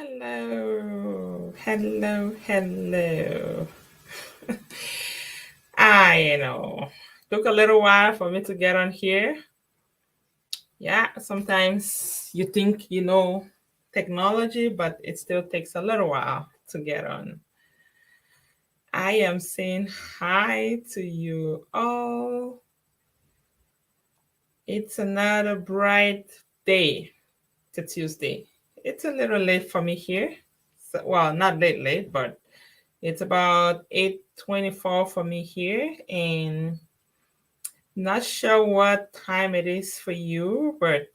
Hello, hello, hello. I know. Took a little while for me to get on here. Yeah, sometimes you think you know technology, but it still takes a little while to get on. I am saying hi to you all. It's another bright day to Tuesday. It's a little late for me here. So, well, not late, but it's about 8:24 for me here, and not sure what time it is for you, but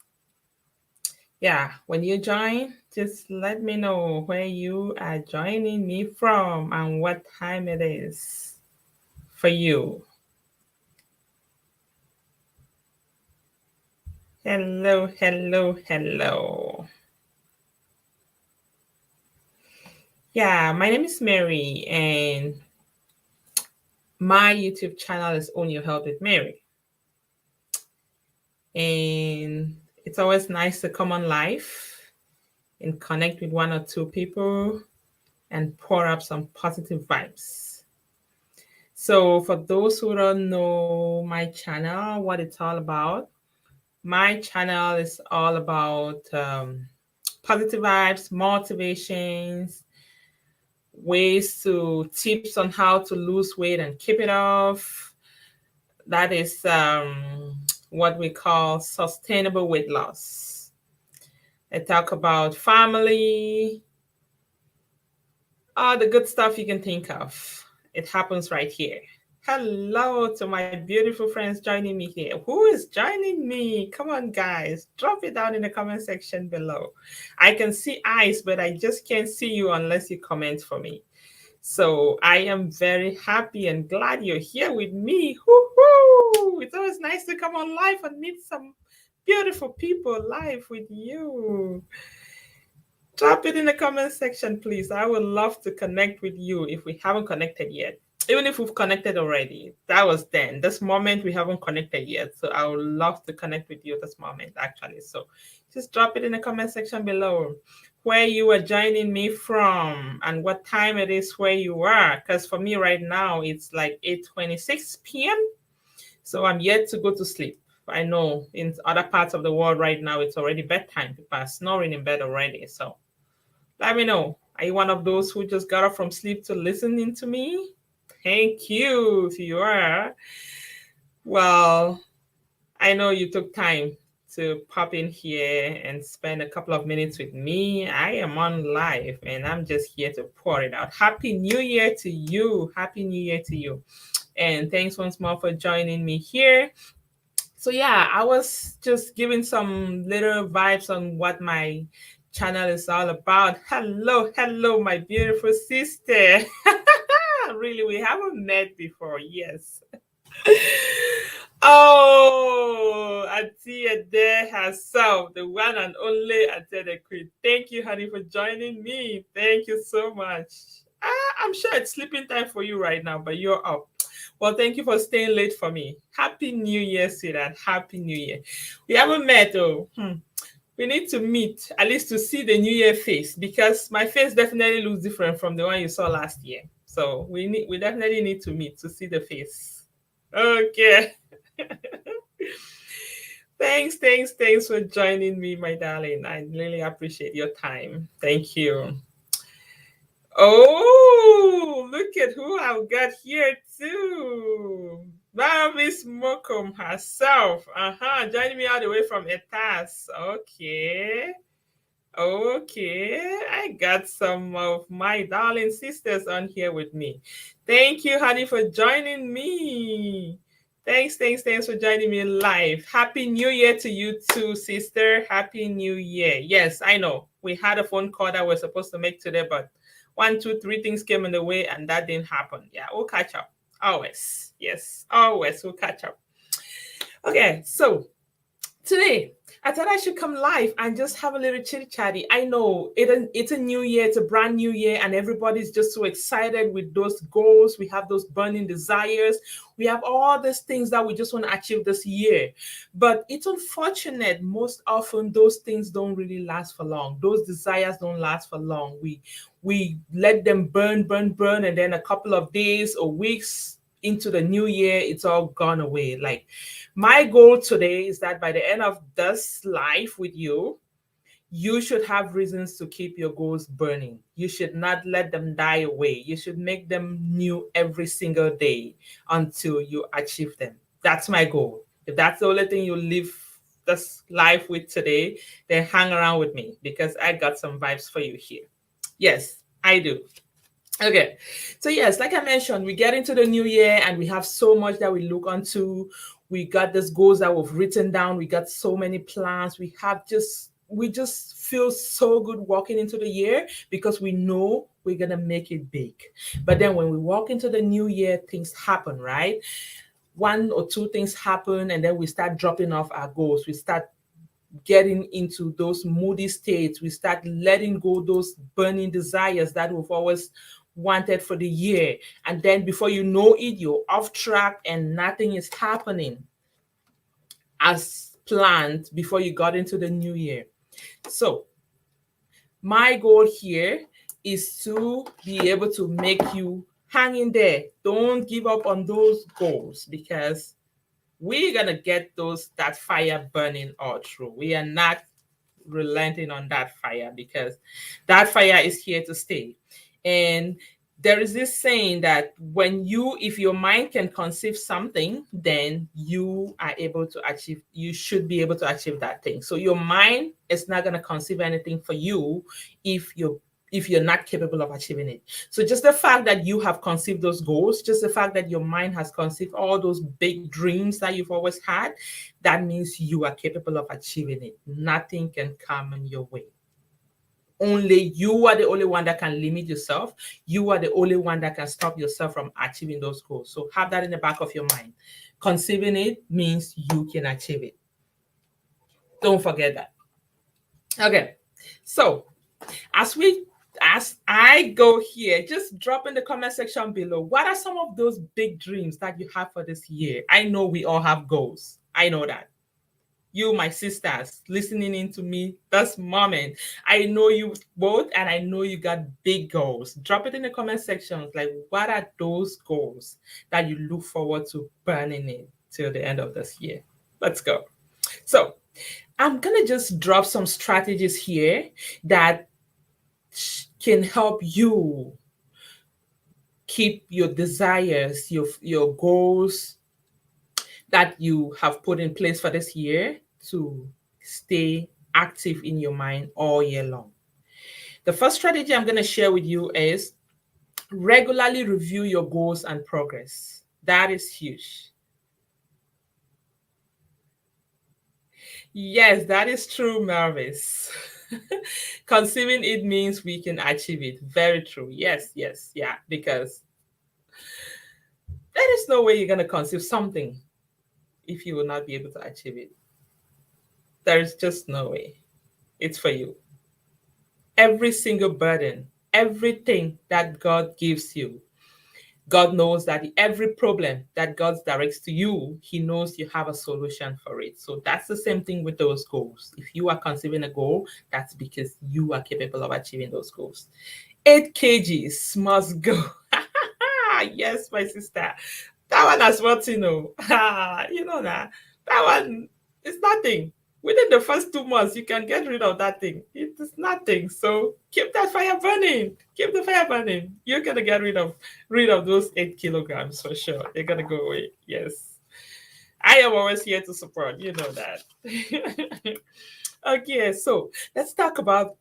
yeah, when you join, just let me know where you are joining me from and what time it is for you. Hello, hello, hello. Yeah, my name is Mary, and my YouTube channel is On Your Health with Mary. And it's always nice to come on live and connect with one or two people and pour up some positive vibes. So, for those who don't know my channel, what it's all about, my channel is all about positive vibes, motivations, ways to tips on how to lose weight and keep it off. That is what we call sustainable weight loss. I talk about family, all the good stuff you can think of. It happens right here. Hello to my beautiful friends joining me here. Who is joining me? Come on, guys. Drop it down in the comment section below. I can see eyes, but I just can't see you unless you comment for me. So I am very happy and glad you're here with me. Woo-hoo! It's always nice to come on live and meet some beautiful people live with you. Drop it in the comment section, please. I would love to connect with you if we haven't connected yet. Even if we've connected already, that was then. This moment we haven't connected yet. So I would love to connect with you this moment, actually. So just drop it in the comment section below where you are joining me from and what time it is where you are. Because for me right now, it's like 8:26 p.m. So I'm yet to go to sleep. I know in other parts of the world right now, it's already bedtime. People are snoring in bed already. So let me know. Are you one of those who just got up from sleep to listening to me? Thank you. If you are, well, I know you took time to pop in here and spend a couple of minutes with me. I am on live and I'm just here to pour it out. Happy New Year to you. Happy New Year to you. And thanks once more for joining me here. So, yeah, I was just giving some little vibes on what my channel is all about. Hello, hello, my beautiful sister. Really, we haven't met before. Yes. Oh, Auntie Ade herself, the one and only Auntie Ade Queen. Thank you, honey, for joining me. Thank you so much. I'm sure it's sleeping time for you right now, but you're up. Well, thank you for staying late for me. Happy New Year, sweetheart. Happy New Year. We haven't met, though. We need to meet at least to see the New Year face because my face definitely looks different from the one you saw last year. So we definitely need to meet to see the face. Okay. Thanks for joining me, my darling. I really appreciate your time. Thank you. Oh, look at who I've got here too. Miss Mokum herself. Joining me all the way from Etas. Okay. Okay. I got some of my darling sisters on here with me. Thank you, honey, for joining me. Thanks for joining me live. Happy New Year to you too, sister. Happy New Year. Yes, I know. We had a phone call that we're supposed to make today, but one, two, three things came in the way and that didn't happen. Yeah, we'll catch up. Always. Yes, always we'll catch up. Okay, so today I thought I should come live and just have a little chitty chatty. I know it's a new year, it's a brand new year, and everybody's just so excited with those goals. We have those burning desires. We have all these things that we just want to achieve this year. But it's unfortunate, most often those things don't really last for long. Those desires don't last for long. We let them burn, burn, burn, and then a couple of days or weeks into the new year, it's all gone away. Like my goal today is that by the end of this life with you, you should have reasons to keep your goals burning. You should not let them die away. You should make them new every single day until you achieve them. That's my goal. If that's the only thing you live this life with today, then hang around with me because I got some vibes for you here. Yes, I do. Okay. So yes, like I mentioned, we get into the new year and we have so much that we look onto. We got these goals that we've written down. We got so many plans. We just feel so good walking into the year because we know we're gonna make it big. But then when we walk into the new year, things happen, right? One or two things happen, and then we start dropping off our goals. We start getting into those moody states. We start letting go those burning desires that we've always wanted for the year. And then before you know it, you're off track and nothing is happening as planned before you got into the new year. So my goal here is to be able to make you hang in there. Don't give up on those goals because we're gonna get that fire burning all through. We are not relenting on that fire because that fire is here to stay. And there is this saying that if your mind can conceive something, then you should be able to achieve that thing. So your mind is not going to conceive anything for you if you're not capable of achieving it. So just the fact that you have conceived those goals, just the fact that your mind has conceived all those big dreams that you've always had, that means you are capable of achieving it. Nothing can come in your way. Only you are the only one that can limit yourself. You are the only one that can stop yourself from achieving those goals. So have that in the back of your mind. Conceiving it means you can achieve it. Don't forget that. Okay. So as I go here, just drop in the comment section below. What are some of those big dreams that you have for this year? I know we all have goals. I know that. You, my sisters, listening into me this moment, I know you both, and I know you got big goals. Drop it in the comment section. Like, what are those goals that you look forward to burning in till the end of this year? Let's go. So, I'm gonna just drop some strategies here that can help you keep your desires, your goals that you have put in place for this year to stay active in your mind all year long. The first strategy I'm going to share with you is regularly review your goals and progress. That is huge. Yes, that is true, Marvis. Conceiving it means we can achieve it. Very true. Yes, yeah, because there is no way you're going to conceive something if you will not be able to achieve it. There is just no way. It's for you. Every single burden, everything that God gives you, God knows that every problem that God directs to you, He knows you have a solution for it. So that's the same thing with those goals. If you are conceiving a goal, that's because you are capable of achieving those goals. 8 kgs must go. Yes, my sister. That one as well, you know. You know that. That one is nothing. Within the first 2 months, you can get rid of that thing. It is nothing. So keep that fire burning. Keep the fire burning. You're gonna get rid of those 8 kilograms for sure. They're gonna go away. Yes. I am always here to support. You know that. Okay, so let's talk about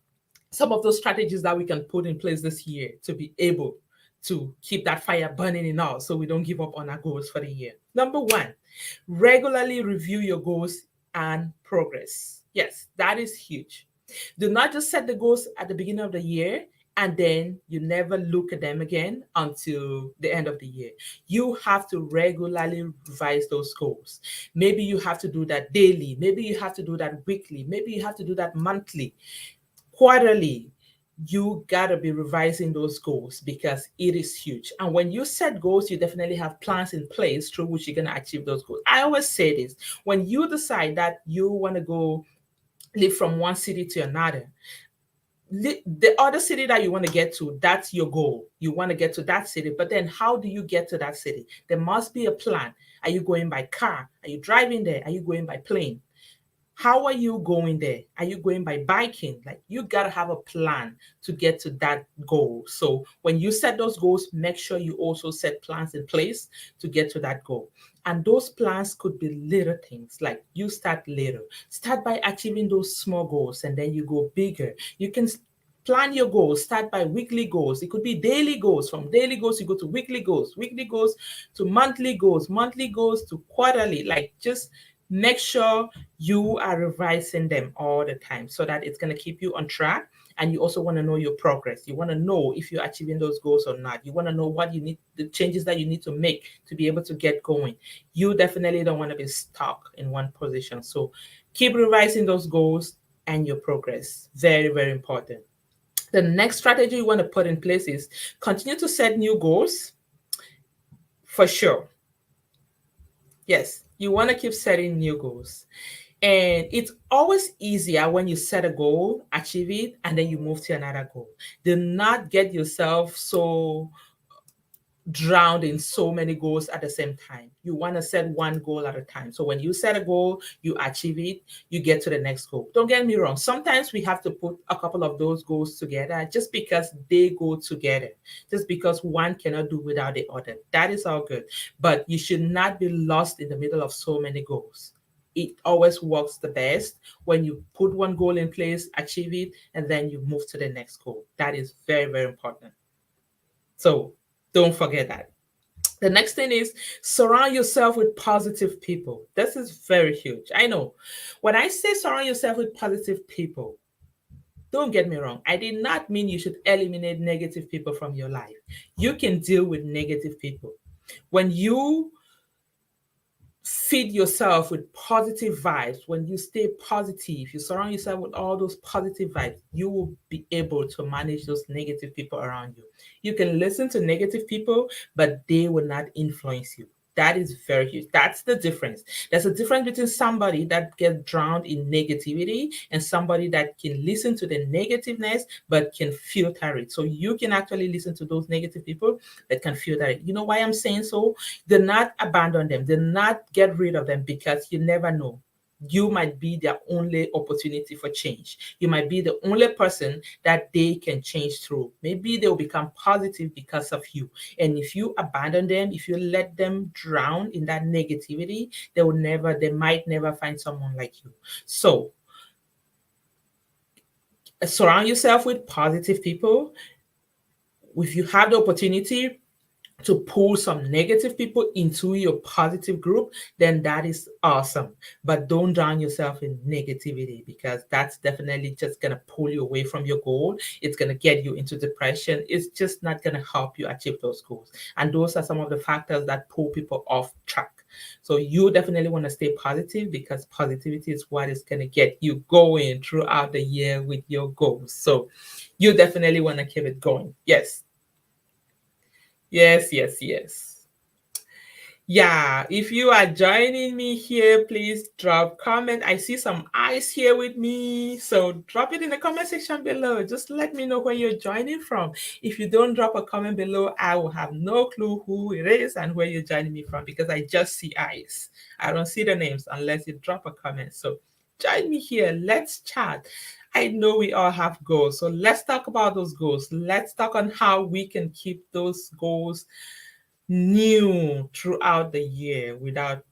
some of those strategies that we can put in place this year to be able to keep that fire burning in us so we don't give up on our goals for the year. Number one, regularly review your goals and progress. Yes, that is huge. Do not just set the goals at the beginning of the year and then you never look at them again until the end of the year. You have to regularly revise those goals. Maybe you have to do that daily, maybe you have to do that weekly, maybe you have to do that monthly, quarterly. You got to be revising those goals because it is huge. And when you set goals, you definitely have plans in place through which you're going to achieve those goals. I always say this: when you decide that you want to go live from one city to another, the other city that you want to get to, that's your goal. You want to get to that city, but then how do you get to that city? There must be a plan. Are you going by car? Are you driving there? Are you going by plane? How are you going there? Are you going by biking? Like, you got to have a plan to get to that goal. So when you set those goals, make sure you also set plans in place to get to that goal. And those plans could be little things, like you start little. Start by achieving those small goals and then you go bigger. You can plan your goals, start by weekly goals. It could be daily goals. From daily goals, you go to weekly goals to monthly goals to quarterly. Like, just make sure you are revising them all the time so that it's going to keep you on track. And you also want to know your progress. You want to know if you're achieving those goals or not. You want to know what you need, the changes that you need to make to be able to get going. You definitely don't want to be stuck in one position. So keep revising those goals and your progress. Very, very important. The next strategy you want to put in place is continue to set new goals, for sure. Yes, you want to keep setting new goals. And it's always easier when you set a goal, achieve it, and then you move to another goal. Do not get yourself so drowned in so many goals at the same time. You want to set one goal at a time. So when you set a goal, you achieve it, you get to the next goal. Don't get me wrong. Sometimes we have to put a couple of those goals together just because they go together, just because one cannot do without the other. That is all good. But you should not be lost in the middle of so many goals. It always works the best when you put one goal in place, achieve it, and then you move to the next goal. That is very, very important. So don't forget that. The next thing is surround yourself with positive people. This is very huge. I know. When I say surround yourself with positive people, don't get me wrong. I did not mean you should eliminate negative people from your life. You can deal with negative people. When you feed yourself with positive vibes, when you stay positive, you surround yourself with all those positive vibes, you will be able to manage those negative people around you. You can listen to negative people, but they will not influence you. That is very huge. That's the difference. There's a difference between somebody that gets drowned in negativity and somebody that can listen to the negativeness but can filter it. So you can actually listen to those negative people that can filter it. You know why I'm saying so? Do not abandon them. Do not get rid of them, because you never know. You might be their only opportunity for change. You might be the only person that they can change through. Maybe they'll become positive because of you. And if you abandon them, if you let them drown in that negativity, they might never find someone like you. So surround yourself with positive people. If you have the opportunity to pull some negative people into your positive group, then that is awesome. But don't drown yourself in negativity, because that's definitely just going to pull you away from your goal. It's going to get you into depression. It's just not going to help you achieve those goals. And those are some of the factors that pull people off track. So you definitely want to stay positive, because positivity is what is going to get you going throughout the year with your goals. So you definitely want to keep it going. Yes. Yes, yes, yes. Yeah, if you are joining me here, please drop comment. I see some eyes here with me. So drop it in the comment section below. Just let me know where you're joining from. If you don't drop a comment below, I will have no clue who it is and where you're joining me from, because I just see eyes. I don't see the names unless you drop a comment. So join me here. Let's chat. I know we all have goals. So let's talk about those goals. Let's talk on how we can keep those goals new throughout the year without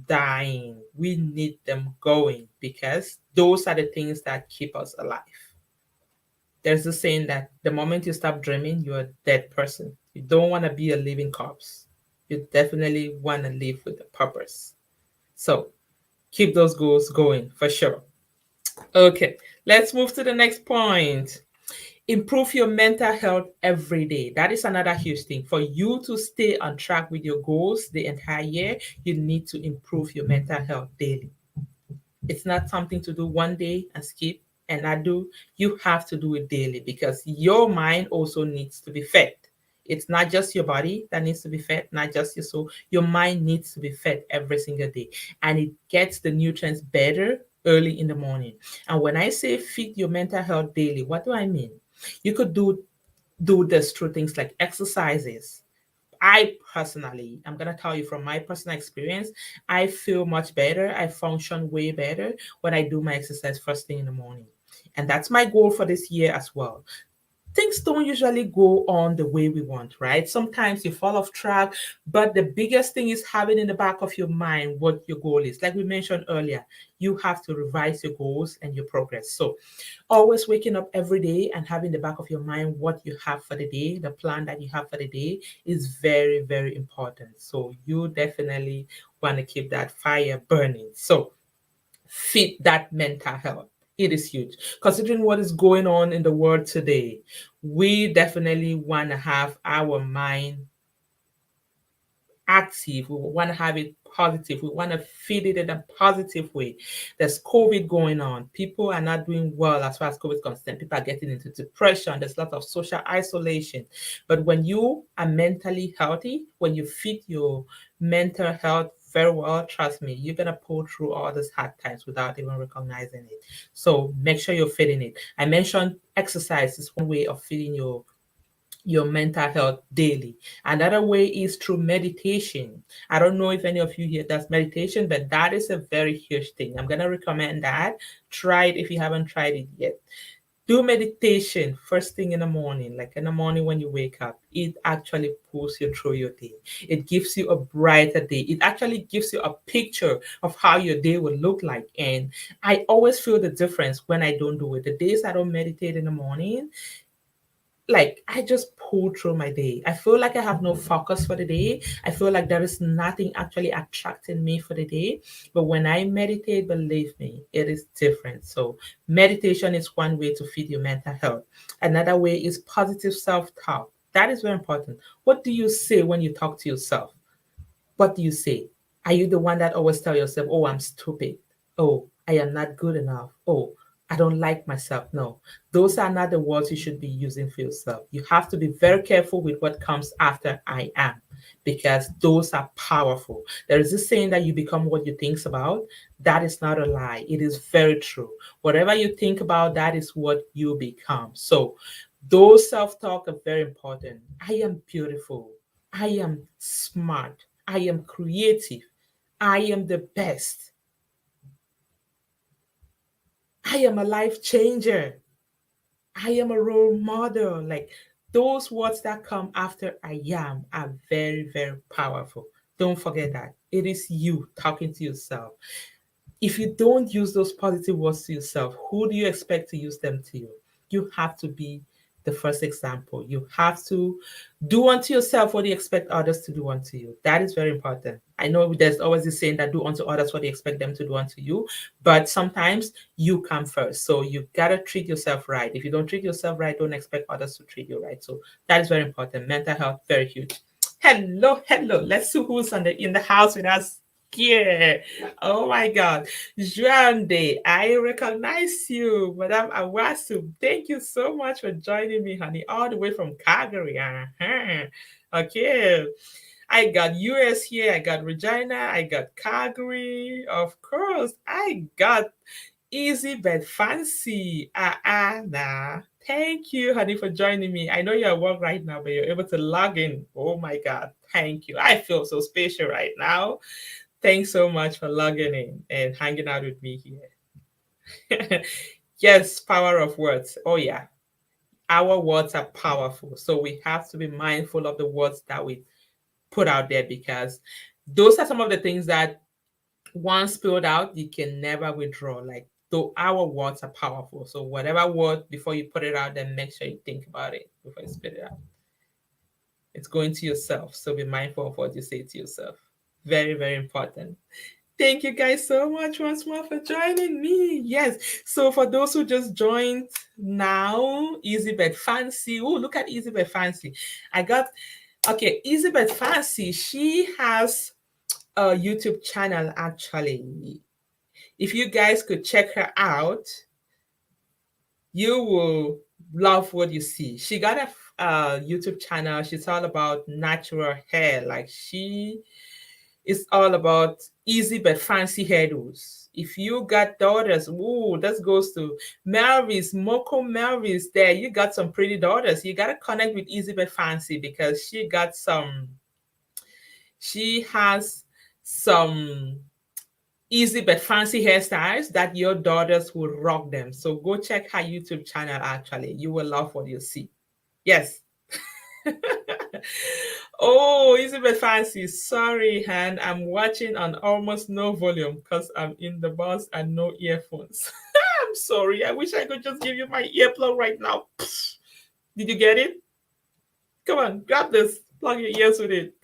dying. We need them going, because those are the things that keep us alive. There's a saying that the moment you stop dreaming, you're a dead person. You don't want to be a living corpse. You definitely want to live with a purpose. So keep those goals going for sure. Okay, let's move to the next point. Improve your mental health every day. That is another huge thing. For you to stay on track with your goals the entire year, you need to improve your mental health daily. It's not something to do one day and skip and not do. You have to do it daily because your mind also needs to be fed. It's not just your body that needs to be fed, not just your soul. Your mind needs to be fed every single day. And it gets the nutrients better early in the morning. And when I say feed your mental health daily, what do I mean? You could do this through things like exercises. I personally, I'm going to tell you from my personal experience, I feel much better. I function way better when I do my exercise first thing in the morning. And that's my goal for this year as well. Things don't usually go on the way we want, right? Sometimes you fall off track, but the biggest thing is having in the back of your mind what your goal is. Like we mentioned earlier, you have to revise your goals and your progress. So always waking up every day and having the back of your mind what you have for the day, the plan that you have for the day is very, very important. So you definitely want to keep that fire burning. So fit that mental health. It is huge. Considering what is going on in the world today, we definitely want to have our mind active. We want to have it positive. We want to feed it in a positive way. There's COVID going on. People are not doing well as far as COVID is concerned. People are getting into depression. There's a lot of social isolation. But when you are mentally healthy, when you feed your mental health very well, trust me, you're gonna pull through all these hard times without even recognizing it. So make sure you're feeding it. I mentioned exercise is one way of feeding your mental health daily. Another way is through meditation. I don't know if any of you here does meditation, but that is a very huge thing. I'm gonna recommend that. Try it if you haven't tried it yet. Do meditation first thing in the morning, like in the morning when you wake up. It actually pulls you through your day. It gives you a brighter day. It actually gives you a picture of how your day will look like. And I always feel the difference when I don't do it. The days I don't meditate in the morning, like I just pull through my day. I feel like I have no focus for the day. I feel like there is nothing actually attracting me for the day. But when I meditate, believe me, it is different. So meditation is one way to feed your mental health. Another way is positive self-talk. That is very important. What do you say when you talk to yourself? What do you say? Are you the one that always tell yourself, "Oh, I'm stupid. Oh, I am not good enough. Oh, I don't like myself." No, those are not the words you should be using for yourself. You have to be very careful with what comes after "I am," because those are powerful. There is this saying that you become what you think about. That is not a lie. It is very true. Whatever you think about, that is what you become. So those self-talk are very important. I am beautiful. I am smart. I am creative. I am the best. I am a life changer. I am a role model. Like those words that come after "I am" are very, very powerful. Don't forget that. It is you talking to yourself. If you don't use those positive words to yourself, who do you expect to use them to you? You have to be the first example. You have to do unto yourself what you expect others to do unto you. That is very important. I know there's always this saying that do unto others what you expect them to do unto you, but sometimes you come first. So you gotta treat yourself right. If you don't treat yourself right, don't expect others to treat you right. So that is very important. Mental health, very huge. Hello, hello. Let's see who's in the house with us here. Oh my God. Juande, I recognize you, Madame Awasu. Thank you so much for joining me, honey, all the way from Calgary. Uh-huh. Okay. I got US here, I got Regina, I got Calgary. Of course, I got Easy but fancy. Nah. Thank you, honey, for joining me. I know you're at work right now, but you're able to log in. Oh my God. Thank you. I feel so special right now. Thanks so much for logging in and hanging out with me here. Yes, power of words. Oh, yeah. Our words are powerful. So we have to be mindful of the words that we put out there because those are some of the things that once spilled out, you can never withdraw. Like, though our words are powerful. So whatever word, before you put it out, then make sure you think about it before you spit it out. It's going to yourself. So be mindful of what you say to yourself. Very, very important. Thank you guys so much once more for joining me. Yes. So for those who just joined now, Elizabeth Fancy. Oh, look at Elizabeth Fancy. I got okay, Elizabeth Fancy. She has a YouTube channel actually. If you guys could check her out, you will love what you see. She got a YouTube channel. She's all about natural hair. Like she is all about easy but fancy hairdos. If you got daughters, ooh, that goes to Melvis, Moko Melvis. There, you got some pretty daughters. You gotta connect with Easy but Fancy because she got some. She has some easy but fancy hairstyles that your daughters will rock them. So go check her YouTube channel actually. You will love what you see. Yes. Oh, easy but fancy. Sorry, Han. I'm watching on almost no volume because I'm in the bus and no earphones. I'm sorry. I wish I could just give you my earplug right now. Did you get it? Come on, grab this. Plug your ears with it.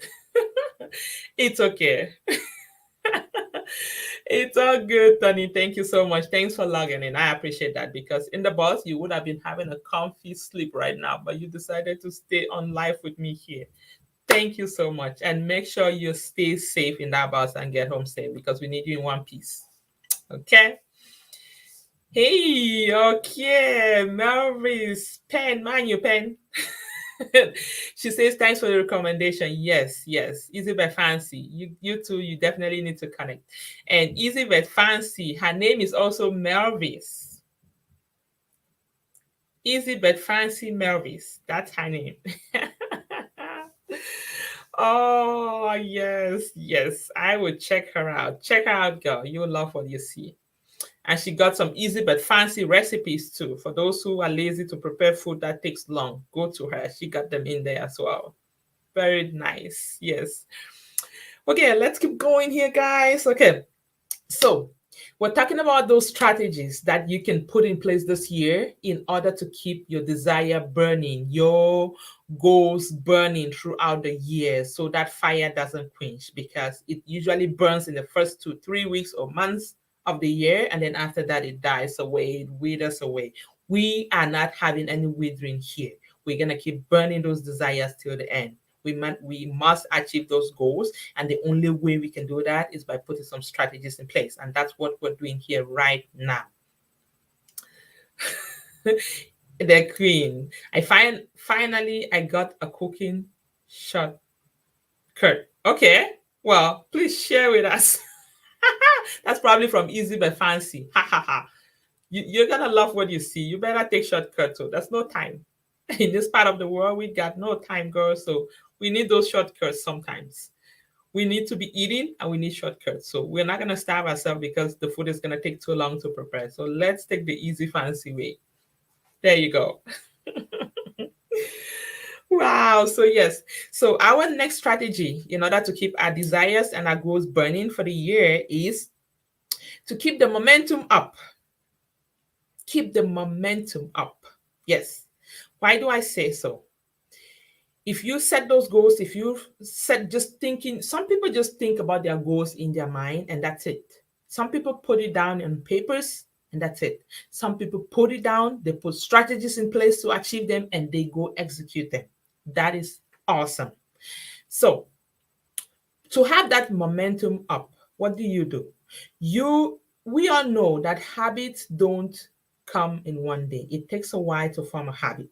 It's okay. It's all good, Tony. Thank you so much. Thanks for logging in. I appreciate that because in the bus, you would have been having a comfy sleep right now, but you decided to stay on live with me here. Thank you so much. And make sure you stay safe in that bus and get home safe because we need you in one piece. Okay? Hey, okay. Melvis, pen, man, your pen. She says, thanks for the recommendation. Yes, yes. Easy but fancy. You two, you definitely need to connect. And easy but fancy, her name is also Melvis. Easy but fancy Melvis. That's her name. Oh, yes, yes. I would check her out. Check her out, girl. You'll love what you see. And she got some easy but fancy recipes too. For those who are lazy to prepare food that takes long, go to her. She got them in there as well. Very nice. Yes. Okay, let's keep going here, guys. Okay. So, we're talking about those strategies that you can put in place this year in order to keep your desire burning, your goals burning throughout the year so that fire doesn't quench because it usually burns in the first 2-3 weeks or months of the year. And then after that, it dies away, it withers away. We are not having any withering here. We're going to keep burning those desires till the end. We must achieve those goals, and the only way we can do that is by putting some strategies in place, and that's what we're doing here right now. The queen. Finally I got a cooking shortcut. Okay, well, please share with us. That's probably from Easy but Fancy. Ha ha ha. You're gonna love what you see. You better take shortcuts. So there's no time. In this part of the world, we got no time, girl. So we need those shortcuts sometimes. We need to be eating and we need shortcuts. So we're not gonna starve ourselves because the food is gonna take too long to prepare. So let's take the easy, fancy way. There you go. Wow. So yes. So our next strategy in order to keep our desires and our goals burning for the year is to keep the momentum up. Keep the momentum up. Yes. Why do I say so? If you set those goals, if you set just thinking, some people just think about their goals in their mind and that's it. Some people put it down on papers and that's it. Some people put it down, they put strategies in place to achieve them and they go execute them. That is awesome. So, to have that momentum up, what do? We all know that habits don't come in one day. It takes a while to form a habit.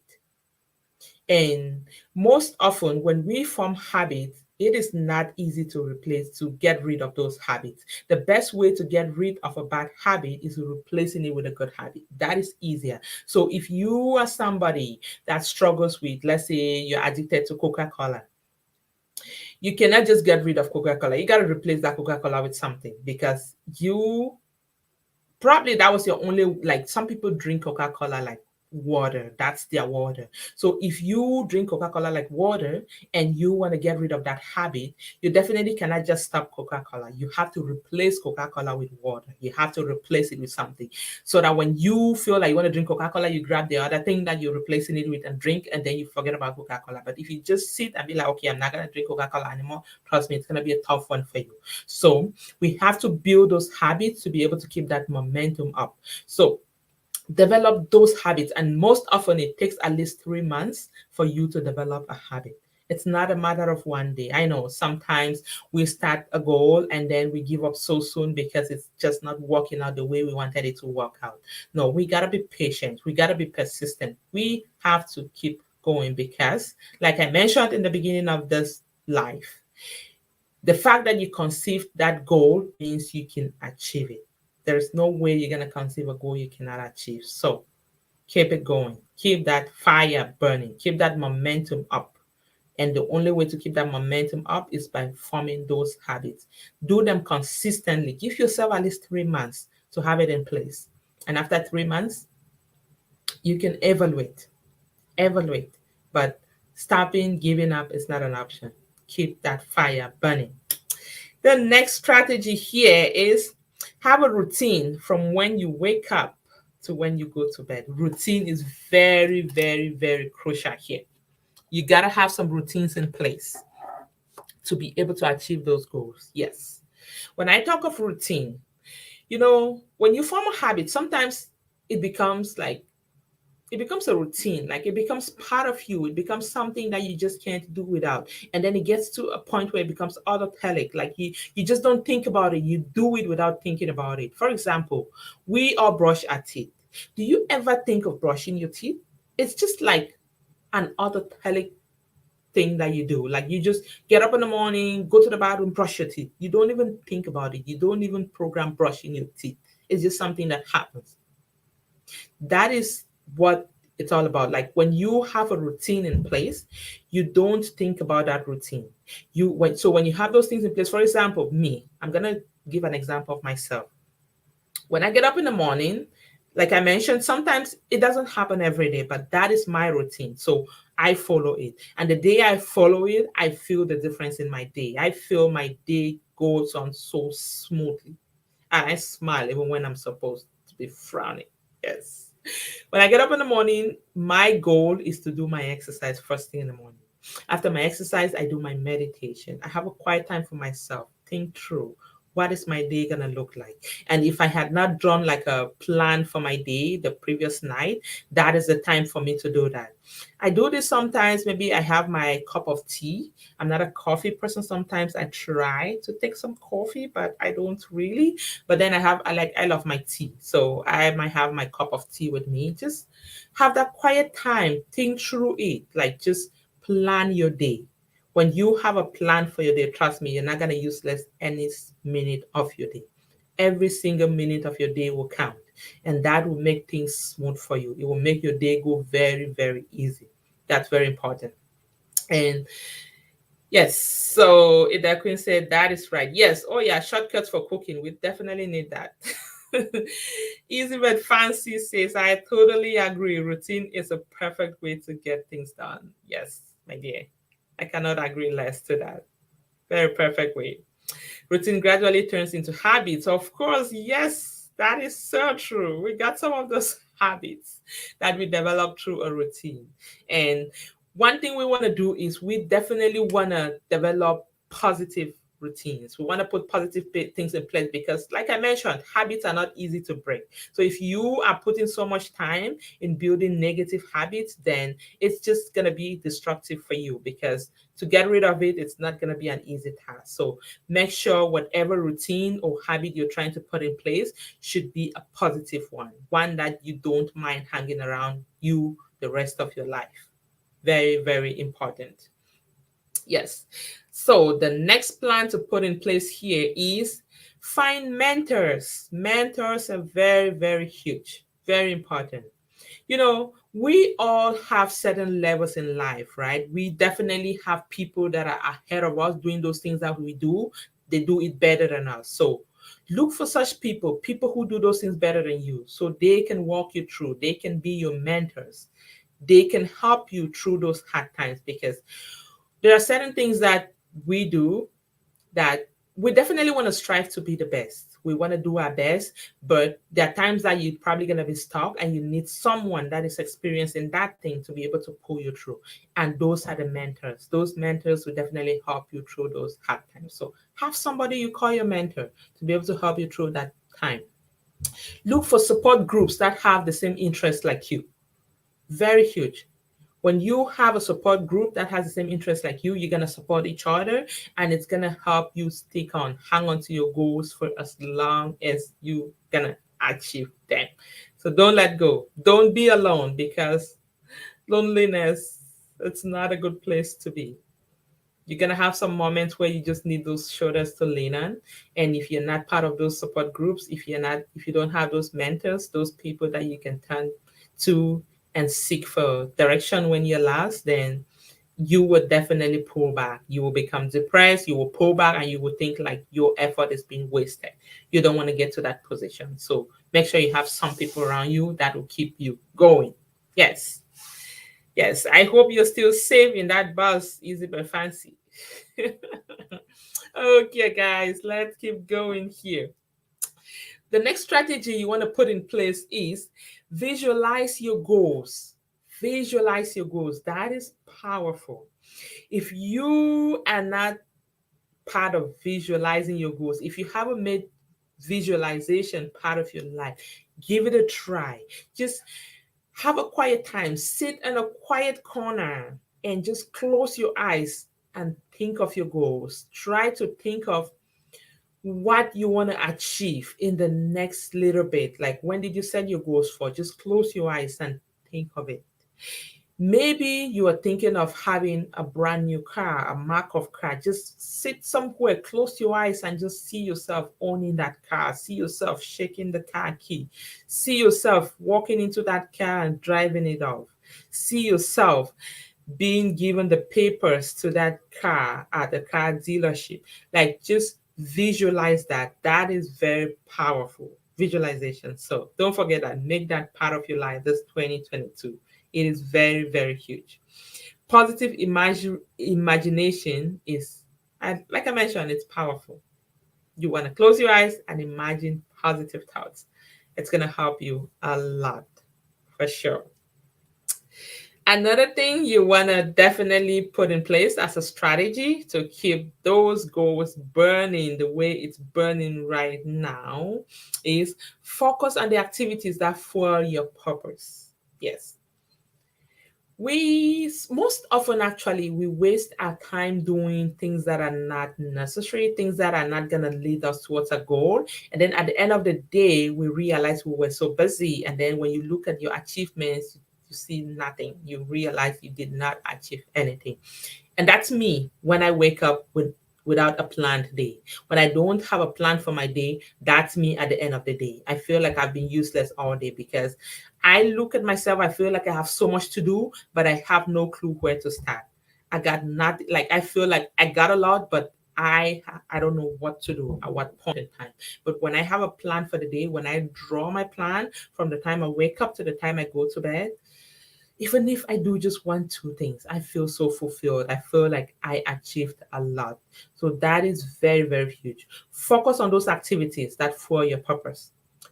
And most often, when we form habits, it is not easy to replace, to get rid of those habits. The best way to get rid of a bad habit is replacing it with a good habit. That is easier. So if you are somebody that struggles with, let's say you're addicted to Coca-Cola, you cannot just get rid of Coca-Cola. You got to replace that Coca-Cola with something because you probably that was your only, like some people drink Coca-Cola like water. That's their water. So if you drink Coca-Cola like water and you want to get rid of that habit, you definitely cannot just stop Coca-Cola. You have to replace Coca-Cola with water. You have to replace it with something so that when you feel like you want to drink Coca-Cola, you grab the other thing that you're replacing it with and drink, and then you forget about Coca-Cola. But if you just sit and be like, okay, I'm not going to drink Coca-Cola anymore, trust me, it's going to be a tough one for you. So we have to build those habits to be able to keep that momentum up. So develop those habits, and most often it takes at least 3 months for you to develop a habit. It's not a matter of one day. I know sometimes we start a goal and then we give up so soon because it's just not working out the way we wanted it to work out. No, we got to be patient, we got to be persistent, we have to keep going, because like I mentioned in the beginning of this life, the fact that you conceived that goal means you can achieve it. There's no way you're going to conceive a goal you cannot achieve. So keep it going. Keep that fire burning. Keep that momentum up. And the only way to keep that momentum up is by forming those habits. Do them consistently. Give yourself at least 3 months to have it in place. And after 3 months, you can evaluate. Evaluate. But stopping, giving up is not an option. Keep that fire burning. The next strategy here is have a routine from when you wake up to when you go to bed. Routine is very, very, very crucial here. You got to have some routines in place to be able to achieve those goals. Yes. When I talk of routine, when you form a habit, sometimes it becomes like it becomes a routine, like it becomes part of you, it becomes something that you just can't do without, and then it gets to a point where it becomes autotelic, like you just don't think about it, you do it without thinking about it. For example, we all brush our teeth. Do you ever think of brushing your teeth? It's just like an autotelic thing that you do, like you just get up in the morning, go to the bathroom, brush your teeth. You don't even think about it, you don't even program brushing your teeth. It's just something that happens. That is what it's all about. Like when you have a routine in place, you don't think about that routine. When you have those things in place, for example, me, I'm gonna give an example of myself. When I get up in the morning, like I mentioned, sometimes it doesn't happen every day, but that is my routine. So I follow it. And the day I follow it, I feel the difference in my day. I feel my day goes on so smoothly. And I smile even when I'm supposed to be frowning. Yes. When I get up in the morning, my goal is to do my exercise first thing in the morning. After my exercise, I do my meditation. I have a quiet time for myself, think through what is my day going to look like. And if I had not drawn like a plan for my day the previous night, that is the time for me to do that. I do this sometimes. Maybe I have my cup of tea. I'm not a coffee person. Sometimes I try to take some coffee, but I don't really. But then I love my tea. So I might have my cup of tea with me. Just have that quiet time, think through it, like just plan your day. When you have a plan for your day, trust me, you're not going to use less any minute of your day. Every single minute of your day will count. And that will make things smooth for you. It will make your day go very, very easy. That's very important. And yes, so Ida Queen said that is right. Yes, oh yeah, shortcuts for cooking. We definitely need that. Easy but fancy says, I totally agree. Routine is a perfect way to get things done. Yes, my dear. I cannot agree less to that. Very perfect way. Routine gradually turns into habits. Of course, yes, that is so true. We got some of those habits that we develop through a routine. And one thing we want to do is we definitely want to develop positive routines. We want to put positive things in place because, like I mentioned, habits are not easy to break. So if you are putting so much time in building negative habits, then it's just going to be destructive for you, because to get rid of it, it's not going to be an easy task. So make sure whatever routine or habit you're trying to put in place should be a positive one that you don't mind hanging around you the rest of your life. Very, very important. Yes. So the next plan to put in place here is find mentors. Mentors are very, very huge, very important. We all have certain levels in life, right? We definitely have people that are ahead of us doing those things that we do. They do it better than us. So Look for such people, people who do those things better than you, so they can walk you through, they can be your mentors, they can help you through those hard times, because there are certain things that we do that we definitely want to strive to be the best. We want to do our best, but there are times that you're probably going to be stuck and you need someone that is experienced in that thing to be able to pull you through. And those are the mentors. Those mentors will definitely help you through those hard times. So have somebody you call your mentor to be able to help you through that time. Look for support groups that have the same interests like you. Very huge. When you have a support group that has the same interest like you're going to support each other, and it's going to help you stick on, hang on to your goals for as long as you going to achieve them. So don't let go. Don't be alone, because loneliness, it's not a good place to be. You're going to have some moments where you just need those shoulders to lean on. And if you're not part of those support groups, if you don't have those mentors, those people that you can turn to and seek for direction when you're lost, then you will definitely pull back. You will become depressed, you will pull back, and you will think like your effort is being wasted. You don't want to get to that position. So make sure you have some people around you that will keep you going. Yes. Yes, I hope you're still safe in that bus, easy but fancy. Okay, guys, let's keep going here. The next strategy you want to put in place is visualize your goals. Visualize your goals. That is powerful. If you are not part of visualizing your goals, if you haven't made visualization part of your life, give it a try. Just have a quiet time, sit in a quiet corner and just close your eyes and think of your goals. Try to think of what you want to achieve in the next little bit. Like, when did you set your goals for? Just close your eyes and think of it. Maybe you are thinking of having a brand new car, a mark of car. Just sit somewhere, close your eyes, and just see yourself owning that car. See yourself shaking the car key. See yourself walking into that car and driving it off. See yourself being given the papers to that car at the car dealership. Like, just visualize that. That is very powerful visualization. So don't forget that. Make that part of your life this 2022. It is very, very huge. Positive imagination is, like I mentioned, it's powerful. You want to close your eyes and imagine positive thoughts. It's going to help you a lot, for sure. Another thing you want to definitely put in place as a strategy to keep those goals burning the way it's burning right now is focus on the activities that fuel your purpose. Yes. We most often actually we waste our time doing things that are not necessary, things that are not going to lead us towards a goal, and then at the end of the day we realize we were so busy, and then when you look at your achievements, you see nothing. You realize you did not achieve anything. And that's me when I wake up without a planned day. When I don't have a plan for my day, that's me at the end of the day. I feel like I've been useless all day, because I look at myself, I feel like I have so much to do, but I have no clue where to start. I got nothing. Like, I feel like I got a lot, but I don't know what to do at what point in time. But when I have a plan for the day, when I draw my plan from the time I wake up to the time I go to bed, even if I do just one, two things, I feel so fulfilled. I feel like I achieved a lot. So that is very, very huge. Focus on those activities that fuel your purpose.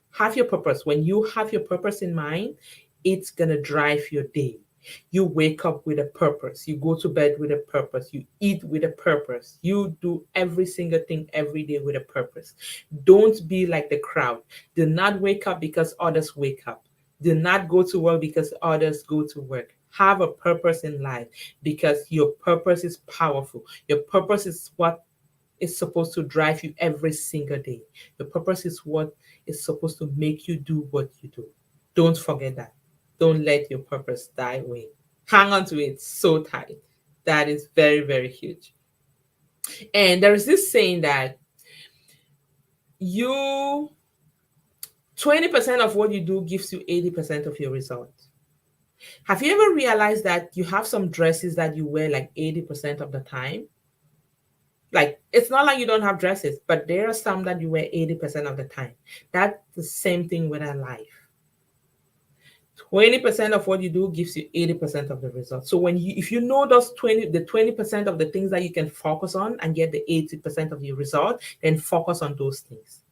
Have your purpose. When you have your purpose in mind, it's going to drive your day. You wake up with a purpose. You go to bed with a purpose. You eat with a purpose. You do every single thing every day with a purpose. Don't be like the crowd. Do not wake up because others wake up. Do not go to work because others go to work. Have a purpose in life, because your purpose is powerful. Your purpose is what is supposed to drive you every single day. Your purpose is what is supposed to make you do what you do. Don't forget that. Don't let your purpose die away. Hang on to it so tight. That is very, very huge. And there is this saying that you 20% of what you do gives you 80% of your result. Have you ever realized that you have some dresses that you wear like 80% of the time? Like, it's not like you don't have dresses, but there are some that you wear 80% of the time. That's the same thing with our life. 20% of what you do gives you 80% of the results. So when you, if you know those 20% of the things that you can focus on and get the 80% of your result, then focus on those things.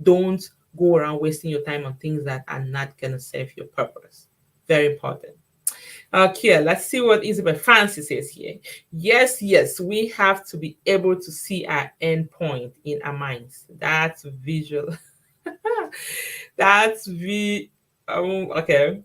Don't go around wasting your time on things that are not gonna serve your purpose. Very important. Okay, let's see what Isabel Francis says here. Yes, yes, we have to be able to see our end point in our minds. That's visual. That's okay.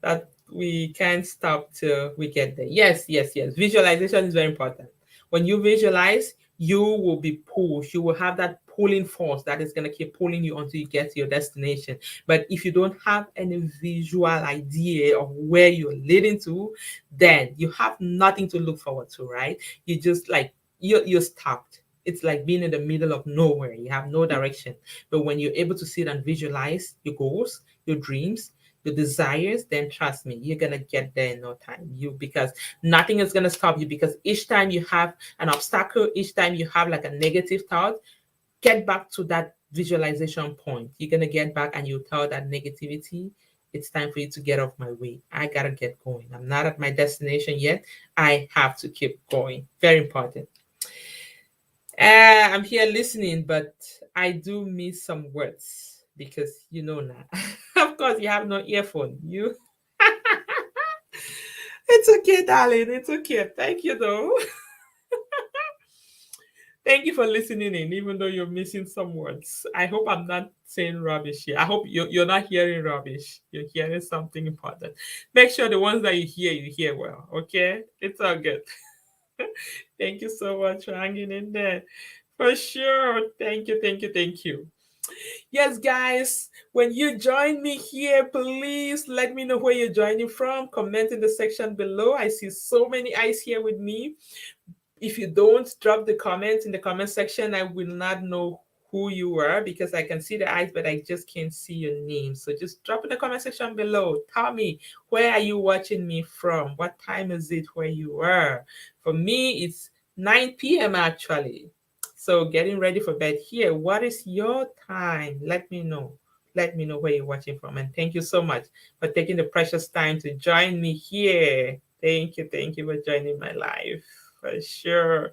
That we can't stop till we get there. Yes, yes, yes. Visualization is very important. When you visualize, you will be pushed. You will have that pulling force that is going to keep pulling you until you get to your destination. But if you don't have any visual idea of where you're leading to, then you have nothing to look forward to, right? You just like you're stopped. It's like being in the middle of nowhere. You have no direction. But when you're able to sit and visualize your goals, your dreams, your desires, then trust me, you're gonna get there in no time. You because nothing is gonna stop you because each time you have an obstacle, each time you have like a negative thought, get back to that visualization point. You're gonna get back and you tell that negativity, it's time for you to get off my way. I gotta get going. I'm not at my destination yet. I have to keep going. Very important. I'm here listening, but I do miss some words because you know now. Of course, you have no earphone. You, it's okay, darling. It's okay. Thank you, though. Thank you for listening in, even though you're missing some words. I hope I'm not saying rubbish here. I hope you're not hearing rubbish. You're hearing something important. Make sure the ones that you hear well. Okay, it's all good. Thank you so much for hanging in there. For sure. Thank you, thank you, thank you. Yes, guys, when you join me here, please let me know where you're joining from. Comment in the section below. I see so many eyes here with me. If you don't drop the comments in the comment section, I will not know who you are because I can see the eyes, but I just can't see your name. So just drop in the comment section below. Tell me, where are you watching me from? What time is it where you are? For me, it's 9 p.m. actually. So getting ready for bed here. What is your time? Let me know. Let me know where you're watching from. And thank you so much for taking the precious time to join me here. Thank you. Thank you for joining my life. For sure.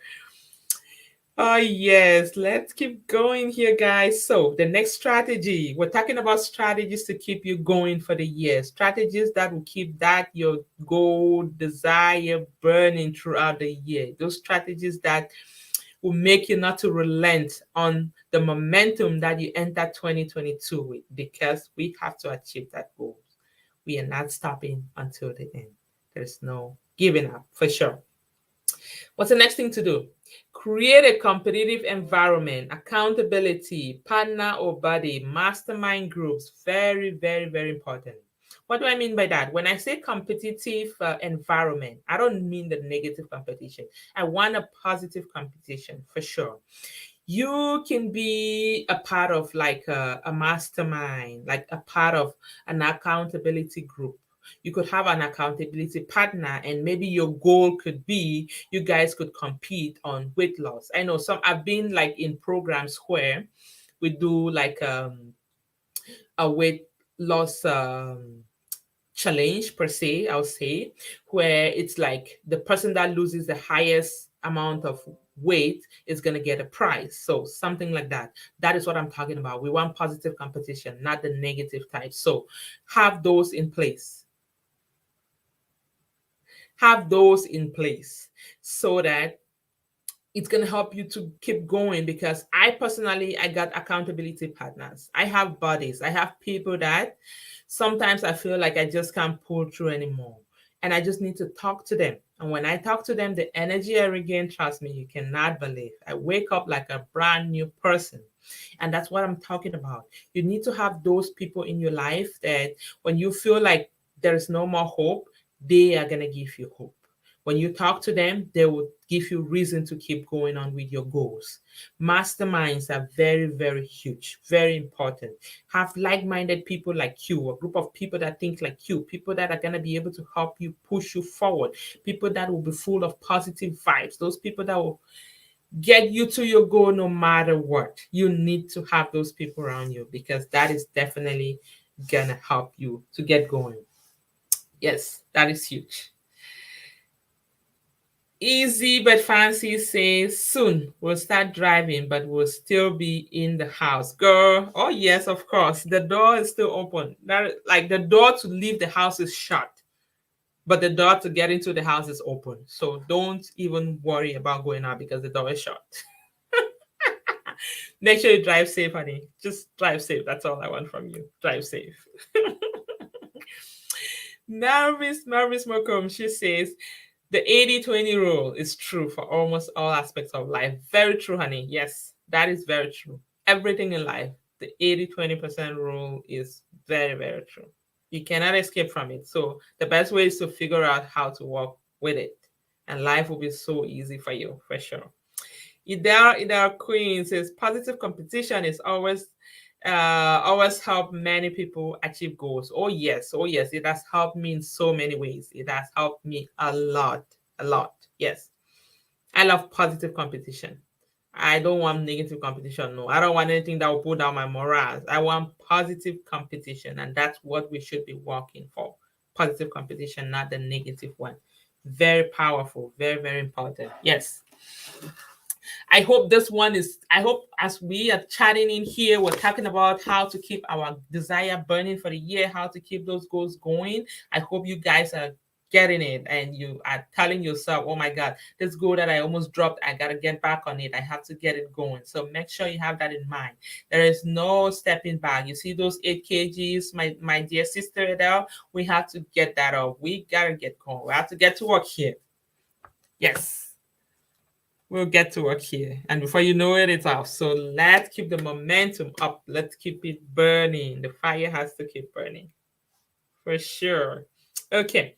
Oh, yes. Let's keep going here, guys. So, the next strategy, we're talking about strategies to keep you going for the year. Strategies that will keep that your goal, desire burning throughout the year. Those strategies that will make you not to relent on the momentum that you enter 2022 with because we have to achieve that goal. We are not stopping until the end. There's no giving up for sure. What's the next thing to do? Create a competitive environment, accountability, partner or buddy, mastermind groups. Very, very, very important. What do I mean by that? When I say competitive environment, I don't mean the negative competition. I want a positive competition for sure. You can be a part of like a mastermind, like a part of an accountability group. You could have an accountability partner, and maybe your goal could be you guys could compete on weight loss. I know some, I've been like in programs where we do like a weight loss challenge per se, I'll say, where it's like the person that loses the highest amount of weight is going to get a prize. So something like that. That is what I'm talking about. We want positive competition, not the negative type. So have those in place. Have those in place so that it's going to help you to keep going because I personally, I got accountability partners. I have buddies. I have people that sometimes I feel like I just can't pull through anymore. And I just need to talk to them. And when I talk to them, the energy I regain, trust me, you cannot believe. I wake up like a brand new person. And that's what I'm talking about. You need to have those people in your life that when you feel like there is no more hope, they are going to give you hope. When you talk to them, they will give you reason to keep going on with your goals. Masterminds are very, very huge, very important. Have like-minded people like you, a group of people that think like you, people that are going to be able to help you push you forward, people that will be full of positive vibes, those people that will get you to your goal no matter what. You need to have those people around you because that is definitely gonna help you to get going. Yes, that is huge. Easy but fancy says soon we'll start driving, but we'll still be in the house. Girl, oh yes, of course. The door is still open. That like the door to leave the house is shut, but the door to get into the house is open. So don't even worry about going out because the door is shut. Make sure you drive safe, honey. Just drive safe. That's all I want from you. Drive safe. Marvis Mokum, she says, the 80-20 rule is true for almost all aspects of life. Very true, honey. Yes, that is very true. Everything in life, the 80-20% rule is very, very true. You cannot escape from it. So the best way is to figure out how to work with it. And life will be so easy for you, for sure. Idar Queen says positive competition is always help many people achieve goals. Oh yes, it has helped me in so many ways. It has helped me a lot, a lot. Yes, I love positive competition. I don't want negative competition. No, I don't want anything that will pull down my morale. I want positive competition, and that's what we should be working for. Positive competition, not the negative one. Very powerful, very, very important. Yes. I hope this one is, I hope as we are chatting in here, we're talking about how to keep our desire burning for the year, how to keep those goals going. I hope you guys are getting it and you are telling yourself, oh my God, this goal that I almost dropped, I got to get back on it. I have to get it going. So make sure you have that in mind. There is no stepping back. You see those 8 kgs, my dear sister Adele, we have to get that off. We got to get going. We have to get to work here. Yes. We'll get to work here. And before you know it, it's off. So let's keep the momentum up. Let's keep it burning. The fire has to keep burning. For sure. Okay.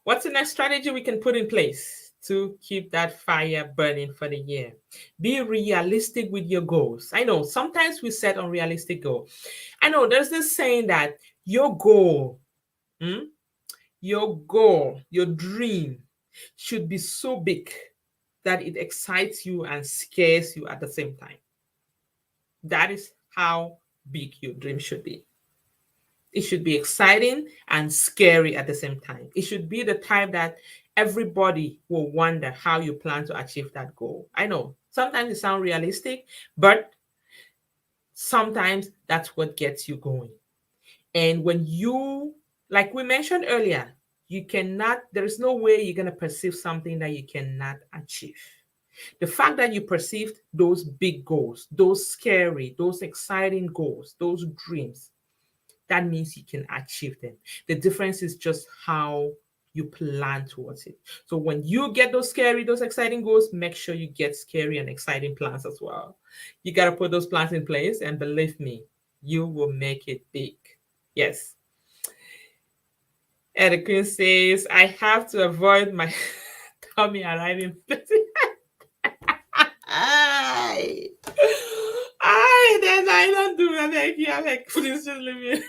What's the next strategy we can put in place to keep that fire burning for the year? Be realistic with your goals. I know sometimes we set unrealistic goals. I know there's this saying that your goal, your dream should be so big that it excites you and scares you at the same time. That is how big your dream should be. It should be exciting and scary at the same time. It should be the type that everybody will wonder how you plan to achieve that goal. I know sometimes it sounds realistic, but sometimes that's what gets you going. And when you, like we mentioned earlier, there is no way you're going to perceive something that you cannot achieve. The fact that you perceived those big goals, those scary, those exciting goals, those dreams, that means you can achieve them. The difference is just how you plan towards it. So when you get those scary, those exciting goals, make sure you get scary and exciting plans as well. You got to put those plans in place, and believe me, you will make it big. Yes. And the queen says, I have to avoid my tummy arriving. Then I don't do that. I'm like, please just leave me.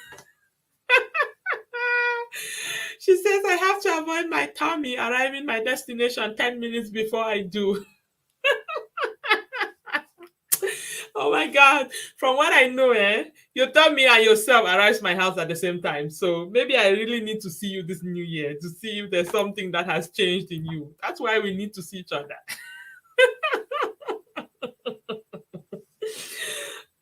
She says, I have to avoid my tummy arriving my destination 10 minutes before I do. Oh my God. From what I know, your tummy and yourself arrives my house at the same time. So maybe I really need to see you this new year to see if there's something that has changed in you. That's why we need to see each other.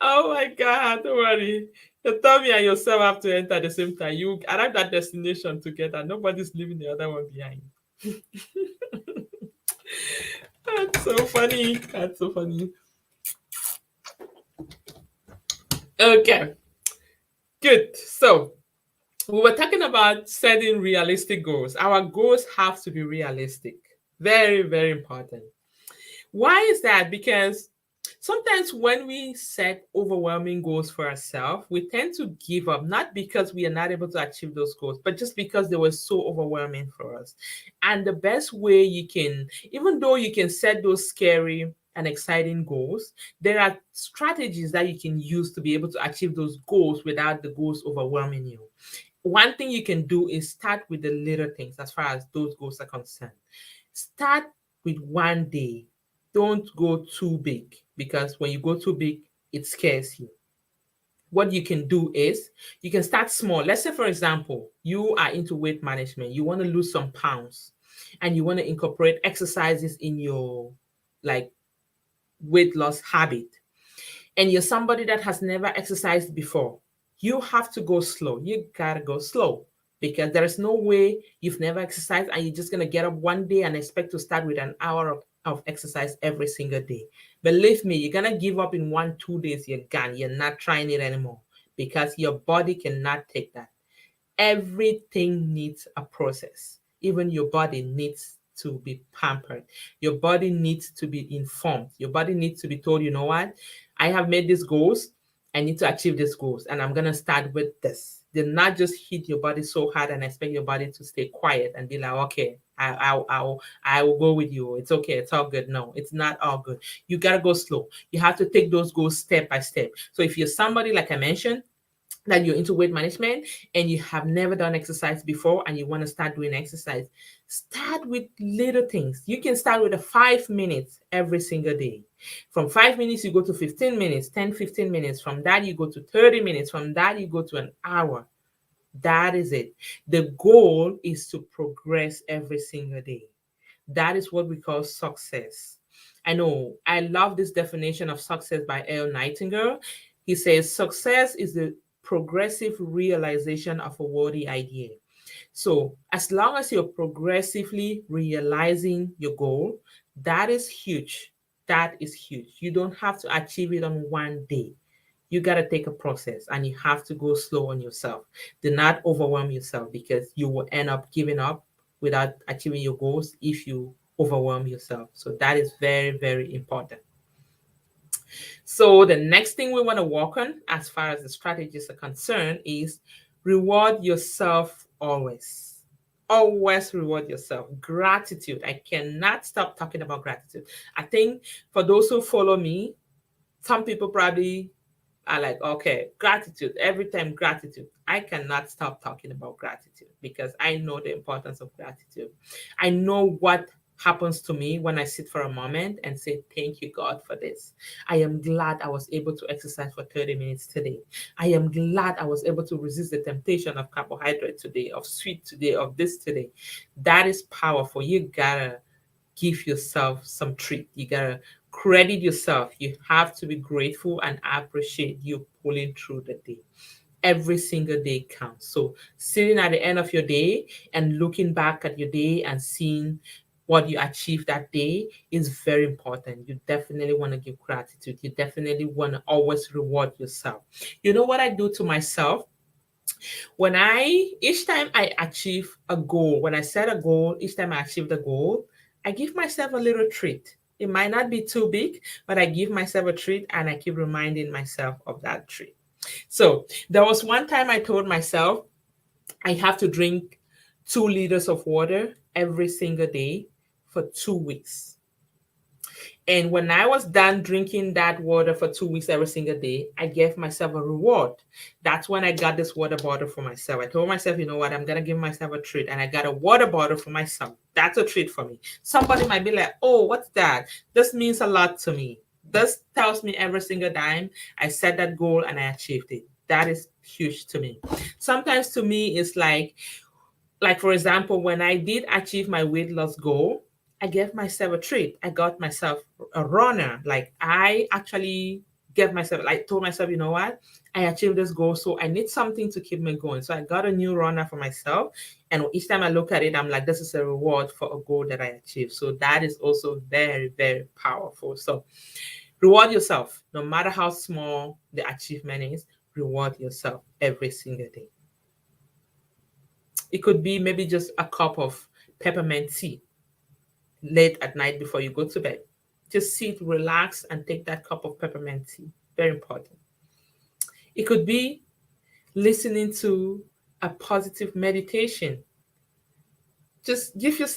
Oh my God, don't worry. Your tummy and yourself have to enter at the same time. You arrive at destination together. Nobody's leaving the other one behind. That's so funny. That's so funny. Okay. Good. So we were talking about setting realistic goals. Our goals have to be realistic. Very, very important. Why is that? Because sometimes when we set overwhelming goals for ourselves, we tend to give up, not because we are not able to achieve those goals, but just because they were so overwhelming for us. And the best way you can, even though you can set those scary and exciting goals, there are strategies that you can use to be able to achieve those goals without the goals overwhelming you. One thing you can do is start with the little things as far as those goals are concerned. Start with one day. Don't go too big, because when you go too big, it scares you. What you can do is you can start small. Let's say, for example, you are into weight management, you want to lose some pounds, and you want to incorporate exercises in your like weight loss habit, and you're somebody that has never exercised before, you have to go slow. You gotta go slow, because there is no way you've never exercised and you're just gonna get up one day and expect to start with an hour of exercise every single day. Believe me, you're gonna give up in 1 2 days. You're gone. You're not trying it anymore, because your body cannot take that. Everything needs a process. Even your body needs to be pampered. Your body needs to be informed. Your body needs to be told, you know what? I have made these goals. I need to achieve these goals. And I'm going to start with this. Do not just hit your body so hard and expect your body to stay quiet and be like, okay, I will go with you. It's okay. It's all good. No, it's not all good. You got to go slow. You have to take those goals step by step. So if you're somebody, like I mentioned, that you're into weight management and you have never done exercise before and you want to start doing exercise, start with little things. You can start with a 5 minutes every single day. From 5 minutes, you go to 15 minutes, 10, 15 minutes. From that, you go to 30 minutes. From that, you go to an hour. That is it. The goal is to progress every single day. That is what we call success. I know, I love this definition of success by Earl Nightingale. He says success is the progressive realization of a worthy idea. So, as long as you're progressively realizing your goal, that is huge. That is huge. You don't have to achieve it on one day. You got to take a process, and you have to go slow on yourself. Do not overwhelm yourself, because you will end up giving up without achieving your goals if you overwhelm yourself. So that is very, very important. So the next thing we want to work on, as far as the strategies are concerned, is reward yourself always. Always reward yourself. Gratitude. I cannot stop talking about gratitude. I think for those who follow me, some people probably are like, okay, gratitude, every time gratitude. I cannot stop talking about gratitude, because I know the importance of gratitude. I know what happens to me when I sit for a moment and say, thank you, God, for this. I am glad I was able to exercise for 30 minutes today. I am glad I was able to resist the temptation of carbohydrate today, of sweet today, of this today. That is powerful. You gotta give yourself some treat. You gotta credit yourself. You have to be grateful and appreciate you pulling through the day. Every single day counts. So sitting at the end of your day and looking back at your day and seeing what you achieved that day is very important. You definitely want to give gratitude. You definitely want to always reward yourself. You know what I do to myself? Each time I achieve a goal, when I set a goal, each time I achieve the goal, I give myself a little treat. It might not be too big, but I give myself a treat and I keep reminding myself of that treat. So there was one time I told myself I have to drink 2 liters of water every single day for 2 weeks. And when I was done drinking that water for 2 weeks every single day, I gave myself a reward. That's when I got this water bottle for myself. I told myself, you know what, I'm going to give myself a treat. And I got a water bottle for myself. That's a treat for me. Somebody might be like, oh, what's that? This means a lot to me. This tells me every single time I set that goal and I achieved it. That is huge to me. Sometimes to me, it's like for example, when I did achieve my weight loss goal, I gave myself a treat. I got myself a runner. Like I actually gave myself, like told myself, you know what? I achieved this goal, so I need something to keep me going. So I got a new runner for myself. And each time I look at it, I'm like, this is a reward for a goal that I achieved. So that is also very, very powerful. So reward yourself, no matter how small the achievement is, reward yourself every single day. It could be maybe just a cup of peppermint tea late at night before you go to bed. Just sit, relax, and take that cup of peppermint tea. Very important. It could be listening to a positive meditation. Just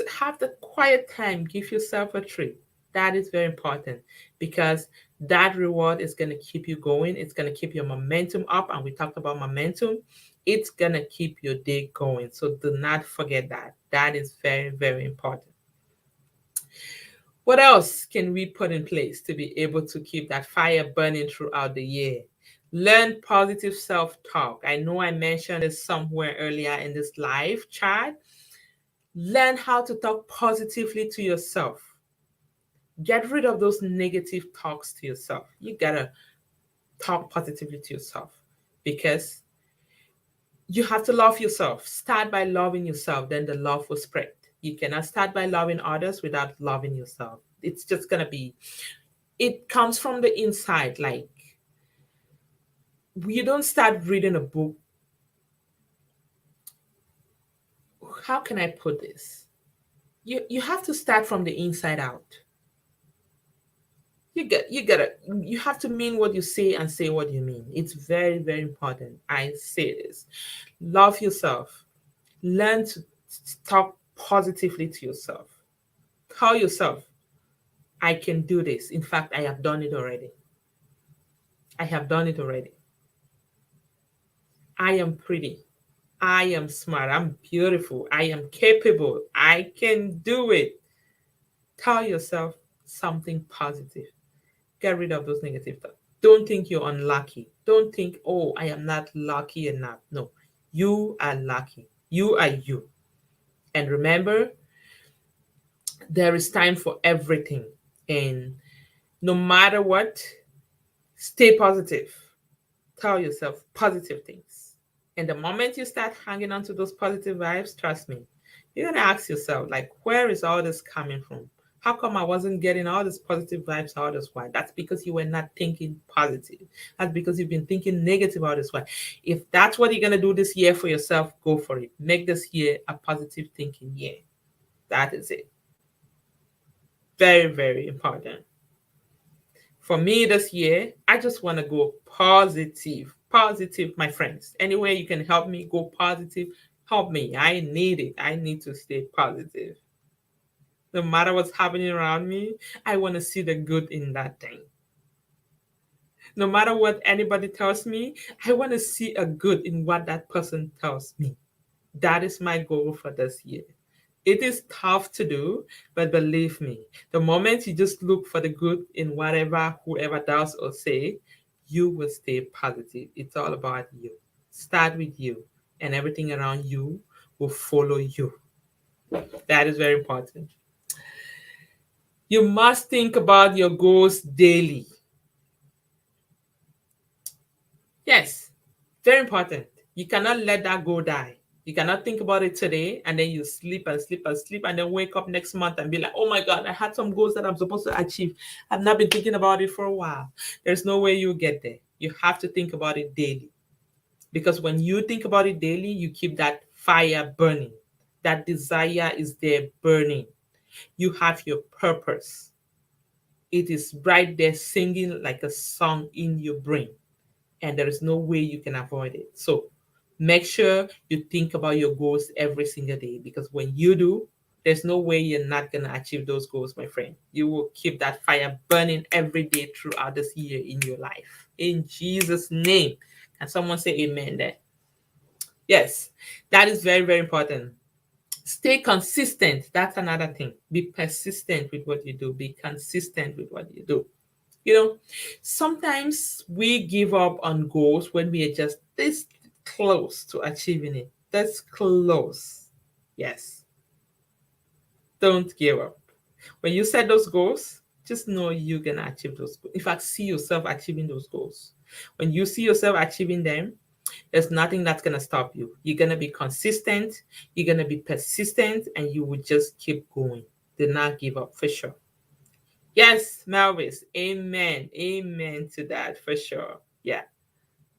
have the quiet time, give yourself a treat. That is very important, because that reward is going to keep you going. It's going to keep your momentum up. And we talked about momentum. It's going to keep your day going. So do not forget that. That is very, very important. What else can we put in place to be able to keep that fire burning throughout the year? Learn positive self talk. I know I mentioned this somewhere earlier in this live chat. Learn how to talk positively to yourself. Get rid of those negative talks to yourself. You gotta talk positively to yourself because you have to love yourself. Start by loving yourself, then the love will spread. You cannot start by loving others without loving yourself. It's just gonna be, it comes from the inside. Like, you don't start reading a book. How can I put this? You have to start from the inside out. You have to mean what you say and say what you mean. It's very, very important. I say this. Love yourself. Learn to talk positively to yourself. Tell yourself, I can do this. In fact, I have done it already. I have done it already. I am pretty. I am smart. I'm beautiful. I am capable. I can do it. Tell yourself something positive. Get rid of those negative thoughts. Don't think you're unlucky. Don't think, oh, I am not lucky enough. No, you are lucky. You are you. And remember, there is time for everything. And no matter what, stay positive. Tell yourself positive things. And the moment you start hanging on to those positive vibes, trust me, you're going to ask yourself, like, where is all this coming from? How come I wasn't getting all these positive vibes all this while? That's because you were not thinking positive. That's because you've been thinking negative all this while. If that's what you're going to do this year for yourself, go for it. Make this year a positive thinking year. That is it. Very, very important. For me this year, I just want to go positive. Positive, my friends. Anywhere you can help me go positive, help me. I need it. I need to stay positive. No matter what's happening around me, I want to see the good in that thing. No matter what anybody tells me, I want to see a good in what that person tells me. That is my goal for this year. It is tough to do, but believe me, the moment you just look for the good in whatever whoever does or say, you will stay positive. It's all about you. Start with you, and everything around you will follow you. That is very important. You must think about your goals daily. Yes, very important. You cannot let that go die. You cannot think about it today and then you sleep and sleep and sleep and then wake up next month and be like, oh my God, I had some goals that I'm supposed to achieve. I've not been thinking about it for a while. There's no way you'll get there. You have to think about it daily. Because when you think about it daily, you keep that fire burning. That desire is there burning. You have your purpose. It is right there singing like a song in your brain. And there is no way you can avoid it. So make sure you think about your goals every single day because when you do, there's no way you're not going to achieve those goals, my friend. You will keep that fire burning every day throughout this year in your life. In Jesus' name. Can someone say amen there? Yes, that is very, very important. Stay consistent. That's another thing. Be persistent with what you do. Be consistent with what you do. You know, sometimes we give up on goals when we are just this close to achieving it. That's close. Yes. Don't give up. When you set those goals, just know you're going to achieve those goals. In fact, see yourself achieving those goals. When you see yourself achieving them, there's nothing that's going to stop you. You're going to be consistent, you're going to be persistent, and you will just keep going. Do not give up for sure. Yes, Melvis. Amen. Amen to that for sure. Yeah.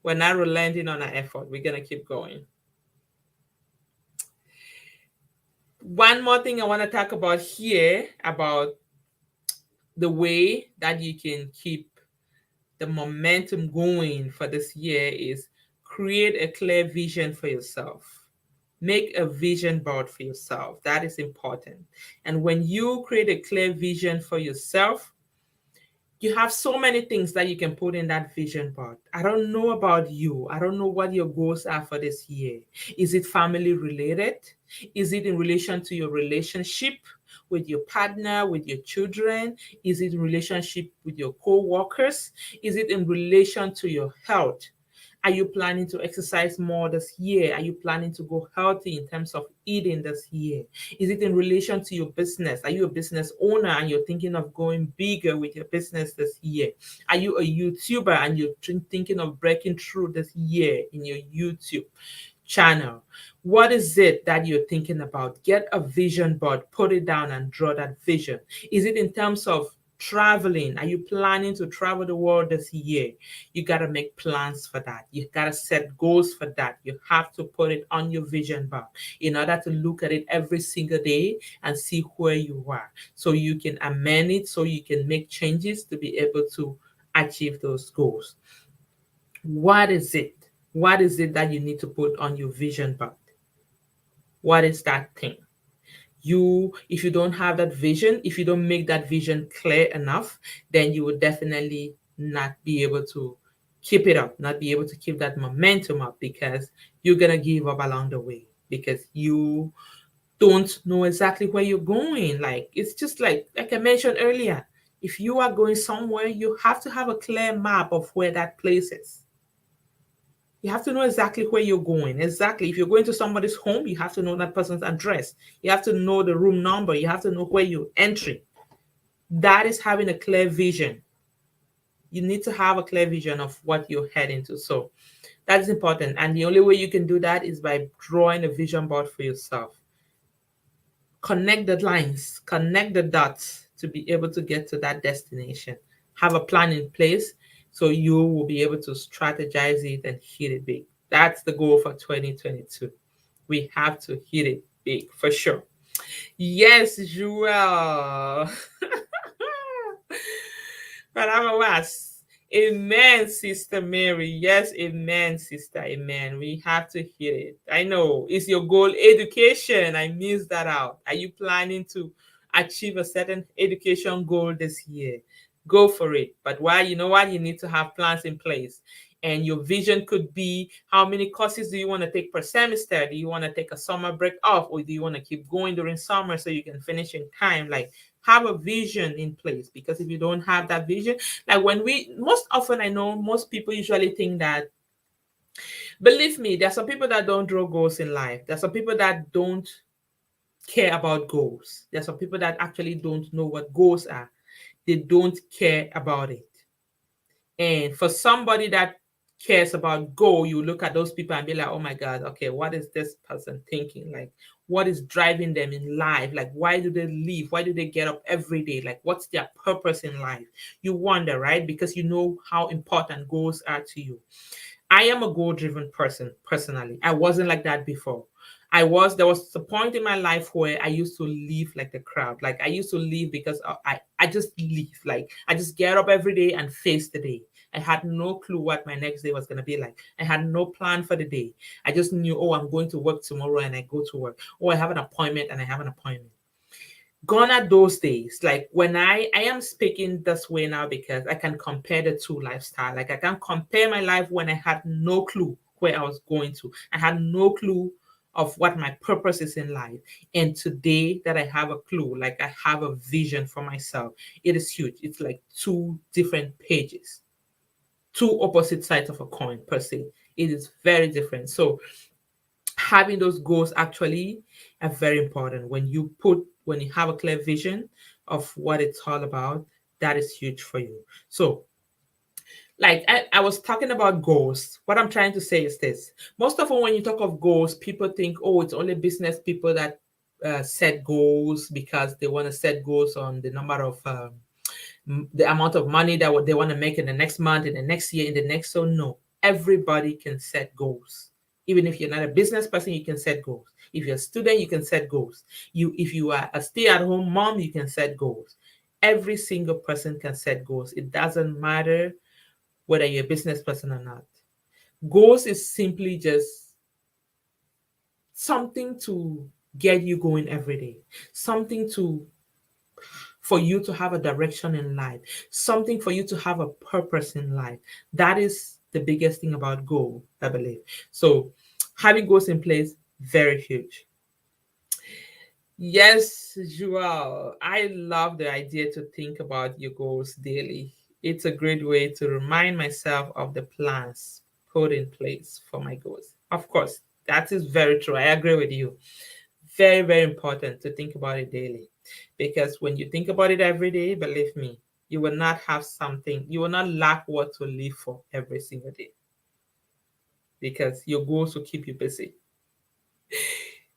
We're not relenting on our effort. We're going to keep going. One more thing I want to talk about here about the way that you can keep the momentum going for this year is create a clear vision for yourself. Make a vision board for yourself. That is important. And when you create a clear vision for yourself, you have so many things that you can put in that vision board. I don't know about you. I don't know what your goals are for this year. Is it family related? Is it in relation to your relationship with your partner, with your children? Is it in relationship with your co-workers? Is it in relation to your health? Are you planning to exercise more this year? Are you planning to go healthy in terms of eating this year? Is it in relation to your business? Are you a business owner and you're thinking of going bigger with your business this year? Are you a YouTuber and you're thinking of breaking through this year in your YouTube channel? What is it that you're thinking about? Get a vision board, put it down and draw that vision. Is it in terms of traveling? Are you planning to travel the world this year? You got to make plans for that. You got to set goals for that. You have to put it on your vision board in order to look at it every single day and see where you are, so you can amend it, so you can make changes to be able to achieve those goals. What is it? What is it that you need to put on your vision board? What is that thing? If you don't have that vision, if you don't make that vision clear enough, then you will definitely not be able to keep it up, not be able to keep that momentum up, because you're gonna give up along the way because you don't know exactly where you're going. Like, it's just like I mentioned earlier, if you are going somewhere, you have to have a clear map of where that place is. You have to know exactly where you're going. Exactly. If you're going to somebody's home, you have to know that person's address. You have to know the room number. You have to know where you're entering. That is having a clear vision. You need to have a clear vision of what you're heading to. So that is important. And the only way you can do that is by drawing a vision board for yourself. Connect the lines, connect the dots to be able to get to that destination. Have a plan in place so you will be able to strategize it and hit it big. That's the goal for 2022. We have to hit it big for sure. Yes, Joel. But I'm a was. Amen, Sister Mary. Yes, amen, Sister. Amen. We have to hear it. I know. Is your goal education? I missed that out. Are you planning to achieve a certain education goal this year? Go for it. But why? You know what? You need to have plans in place. And your vision could be, how many courses do you want to take per semester? Do you want to take a summer break off, or do you want to keep going during summer so you can finish in time? Like, have a vision in place, because if you don't have that vision, like when we most often, I know most people usually think that, believe me, there are some people that don't draw goals in life. There are some people that don't care about goals. There are some people that actually don't know what goals are. They don't care about it. And for somebody that cares about goal, you look at those people and be like, oh my God, okay, what is this person thinking? Like, what is driving them in life? Like, why do they live? Why do they get up every day? Like, what's their purpose in life? You wonder, right? Because you know how important goals are to you. I am a goal driven person personally. I wasn't like that before. There was a point in my life where I used to live like the crowd. Like, I used to live because I just live. Like, I just get up every day and face the day. I had no clue what my next day was going to be like. I had no plan for the day. I just knew, oh, I'm going to work tomorrow, and I go to work. Oh, I have an appointment and I have an appointment. Gone are those days. Like, when I am speaking this way now because I can compare the two lifestyle. Like, I can compare my life when I had no clue where I was going to. I had no clue of what my purpose is in life. And today that I have a clue, like I have a vision for myself, it is huge. It's like two different pages, two opposite sides of a coin per se. It is very different. So having those goals actually are very important. When you have a clear vision of what it's all about, that is huge for you. So, like I was talking about goals. What I'm trying to say is this: most often when you talk of goals, people think, oh, it's only business people that set goals because they want to set goals on the number of the amount of money that they want to make in the next month, in the next year, in the next. So no, everybody can set goals. Even if you're not a business person, you can set goals. If you're a student, you can set goals. If you are a stay-at-home mom, you can set goals. Every single person can set goals. It doesn't matter whether you're a business person or not. Goals is simply just something to get you going every day, something for you to have a direction in life, something for you to have a purpose in life. That is the biggest thing about goal, I believe. So having goals in place, very huge. Yes, Joel. I love the idea to think about your goals daily. It's a great way to remind myself of the plans put in place for my goals. Of course, that is very true. I agree with you. Very, very important to think about it daily. Because when you think about it every day, believe me, you will not have something, you will not lack what to live for every single day because your goals will keep you busy.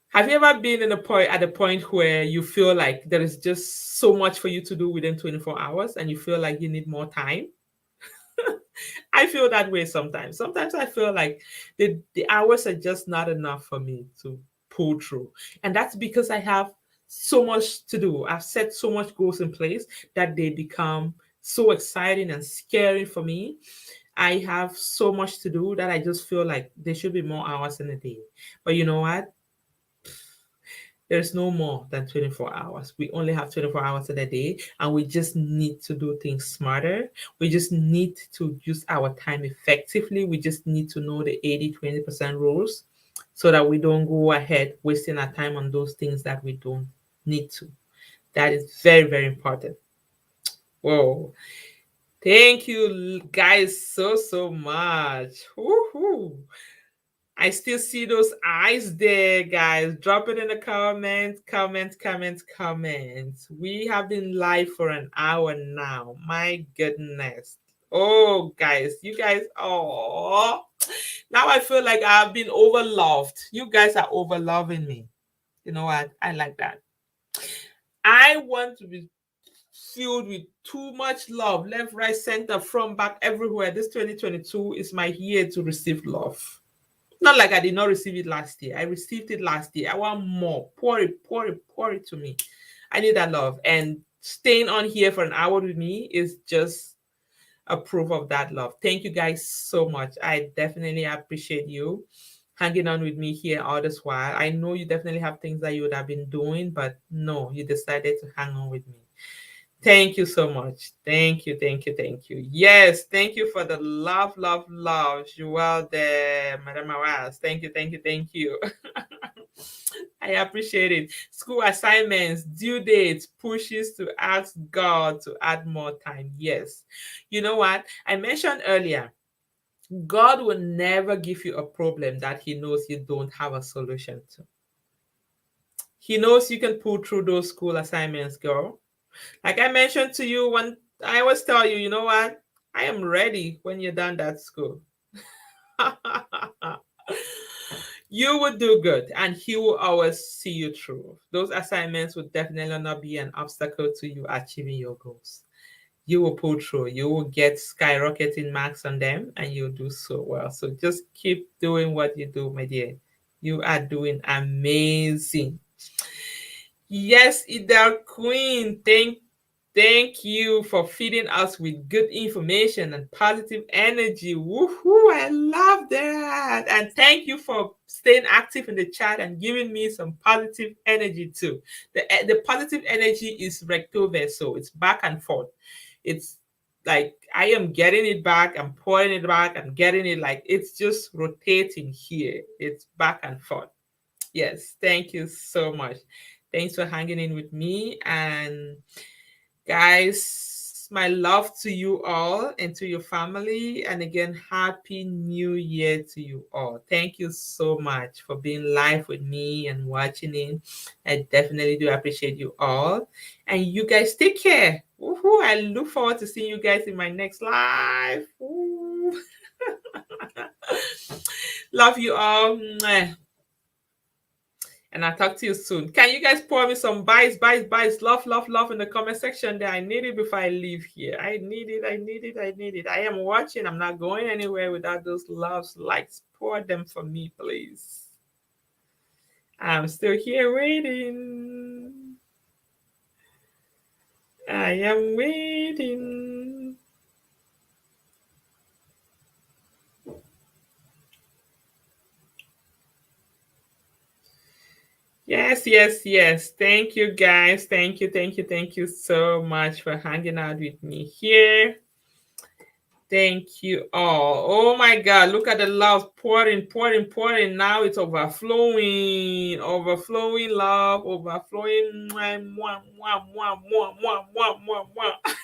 Have you ever been in a point at a point where you feel like there is just so much for you to do within 24 hours and you feel like you need more time? I feel that way sometimes. Sometimes I feel like the hours are just not enough for me to pull through. And that's because I have so much to do. I've set so much goals in place that they become so exciting and scary for me. I have so much to do that I just feel like there should be more hours in a day. But you know what? There's no more than 24 hours. We only have 24 hours in a day, and we just need to do things smarter. We just need to use our time effectively. We just need to know the 80-20% rules so that we don't go ahead wasting our time on those things that we don't need to. That is very, very important. Whoa. Thank you guys so, so much. Woohoo. I still see those eyes there, guys. Drop it in the comments, comments, comments, comments. We have been live for an hour now. My goodness. Oh, guys, you guys, oh, now I feel like I've been overloved. You guys are overloving me. You know what? I like that. I want to be filled with too much love, left, right, center, from, back, everywhere. This 2022 is my year to receive love. Not like I did not receive it last year. I received it last year. I want more. Pour it, pour it, pour it to me. I need that love. And staying on here for an hour with me is just a proof of that love. Thank you guys so much. I definitely appreciate you hanging on with me here all this while. I know you definitely have things that you would have been doing, but no, you decided to hang on with me. Thank you so much. Thank you, thank you, thank you. Yes, thank you for the love, love, love. Joelle de Madame Maras. Thank you, thank you, thank you. I appreciate it. School assignments, due dates, pushes to ask God to add more time. Yes. You know what? I mentioned earlier, God will never give you a problem that He knows you don't have a solution to. He knows you can pull through those school assignments, girl. Like I mentioned to you when I always tell you, you know what? I am ready when you're done that school. You will do good and he will always see you through. Those assignments will definitely not be an obstacle to you achieving your goals. You will pull through. You will get skyrocketing marks on them and you'll do so well. So just keep doing what you do, my dear. You are doing amazing. Yes, Idel Queen. Thank you for feeding us with good information and positive energy. Woohoo! I love that. And thank you for staying active in the chat and giving me some positive energy too. The positive energy is recto verso. It's back and forth. It's like I am getting it back, I'm pouring it back, I'm getting it like it's just rotating here. It's back and forth. Yes, thank you so much. Thanks for hanging in with me. And guys, my love to you all and to your family. And again, Happy New Year to you all. Thank you so much for being live with me and watching in. I definitely do appreciate you all. And you guys take care. Woohoo. I look forward to seeing you guys in my next live. Love you all. And I'll talk to you soon. Can you guys pour me some buys, love, love, love in the comment section there? I need it before I leave here. I need it, I need it, I need it. I am watching. I'm not going anywhere without those loves, likes. Pour them for me, please. I'm still here waiting. I am waiting. Yes, yes, yes. Thank you, guys. Thank you, thank you, thank you so much for hanging out with me here. Thank you all. Oh my God, look at the love pouring, pouring, pouring. Now it's overflowing, overflowing love, overflowing. Mwah, mwah, mwah, mwah, mwah, mwah, mwah, mwah, mwah.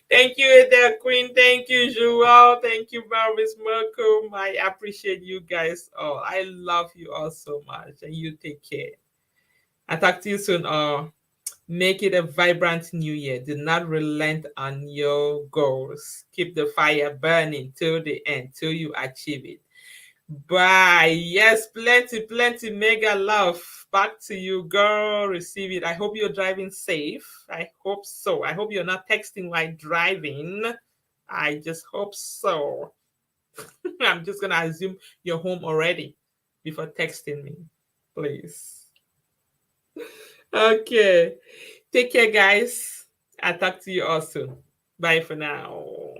Thank you, Ethel Queen. Thank you, Joel. Thank you, Marvis Malcolm. I appreciate you guys all. I love you all so much. And you take care. I'll talk to you soon. Make it a vibrant new year. Do not relent on your goals. Keep the fire burning till the end, till you achieve it. Bye. Yes, plenty, plenty mega love. Back to you, girl. Receive it. I hope you're driving safe. I hope so. I hope you're not texting while driving. I just hope so. I'm just going to assume you're home already before texting me. Please. Okay. Take care, guys. I'll talk to you all soon. Bye for now.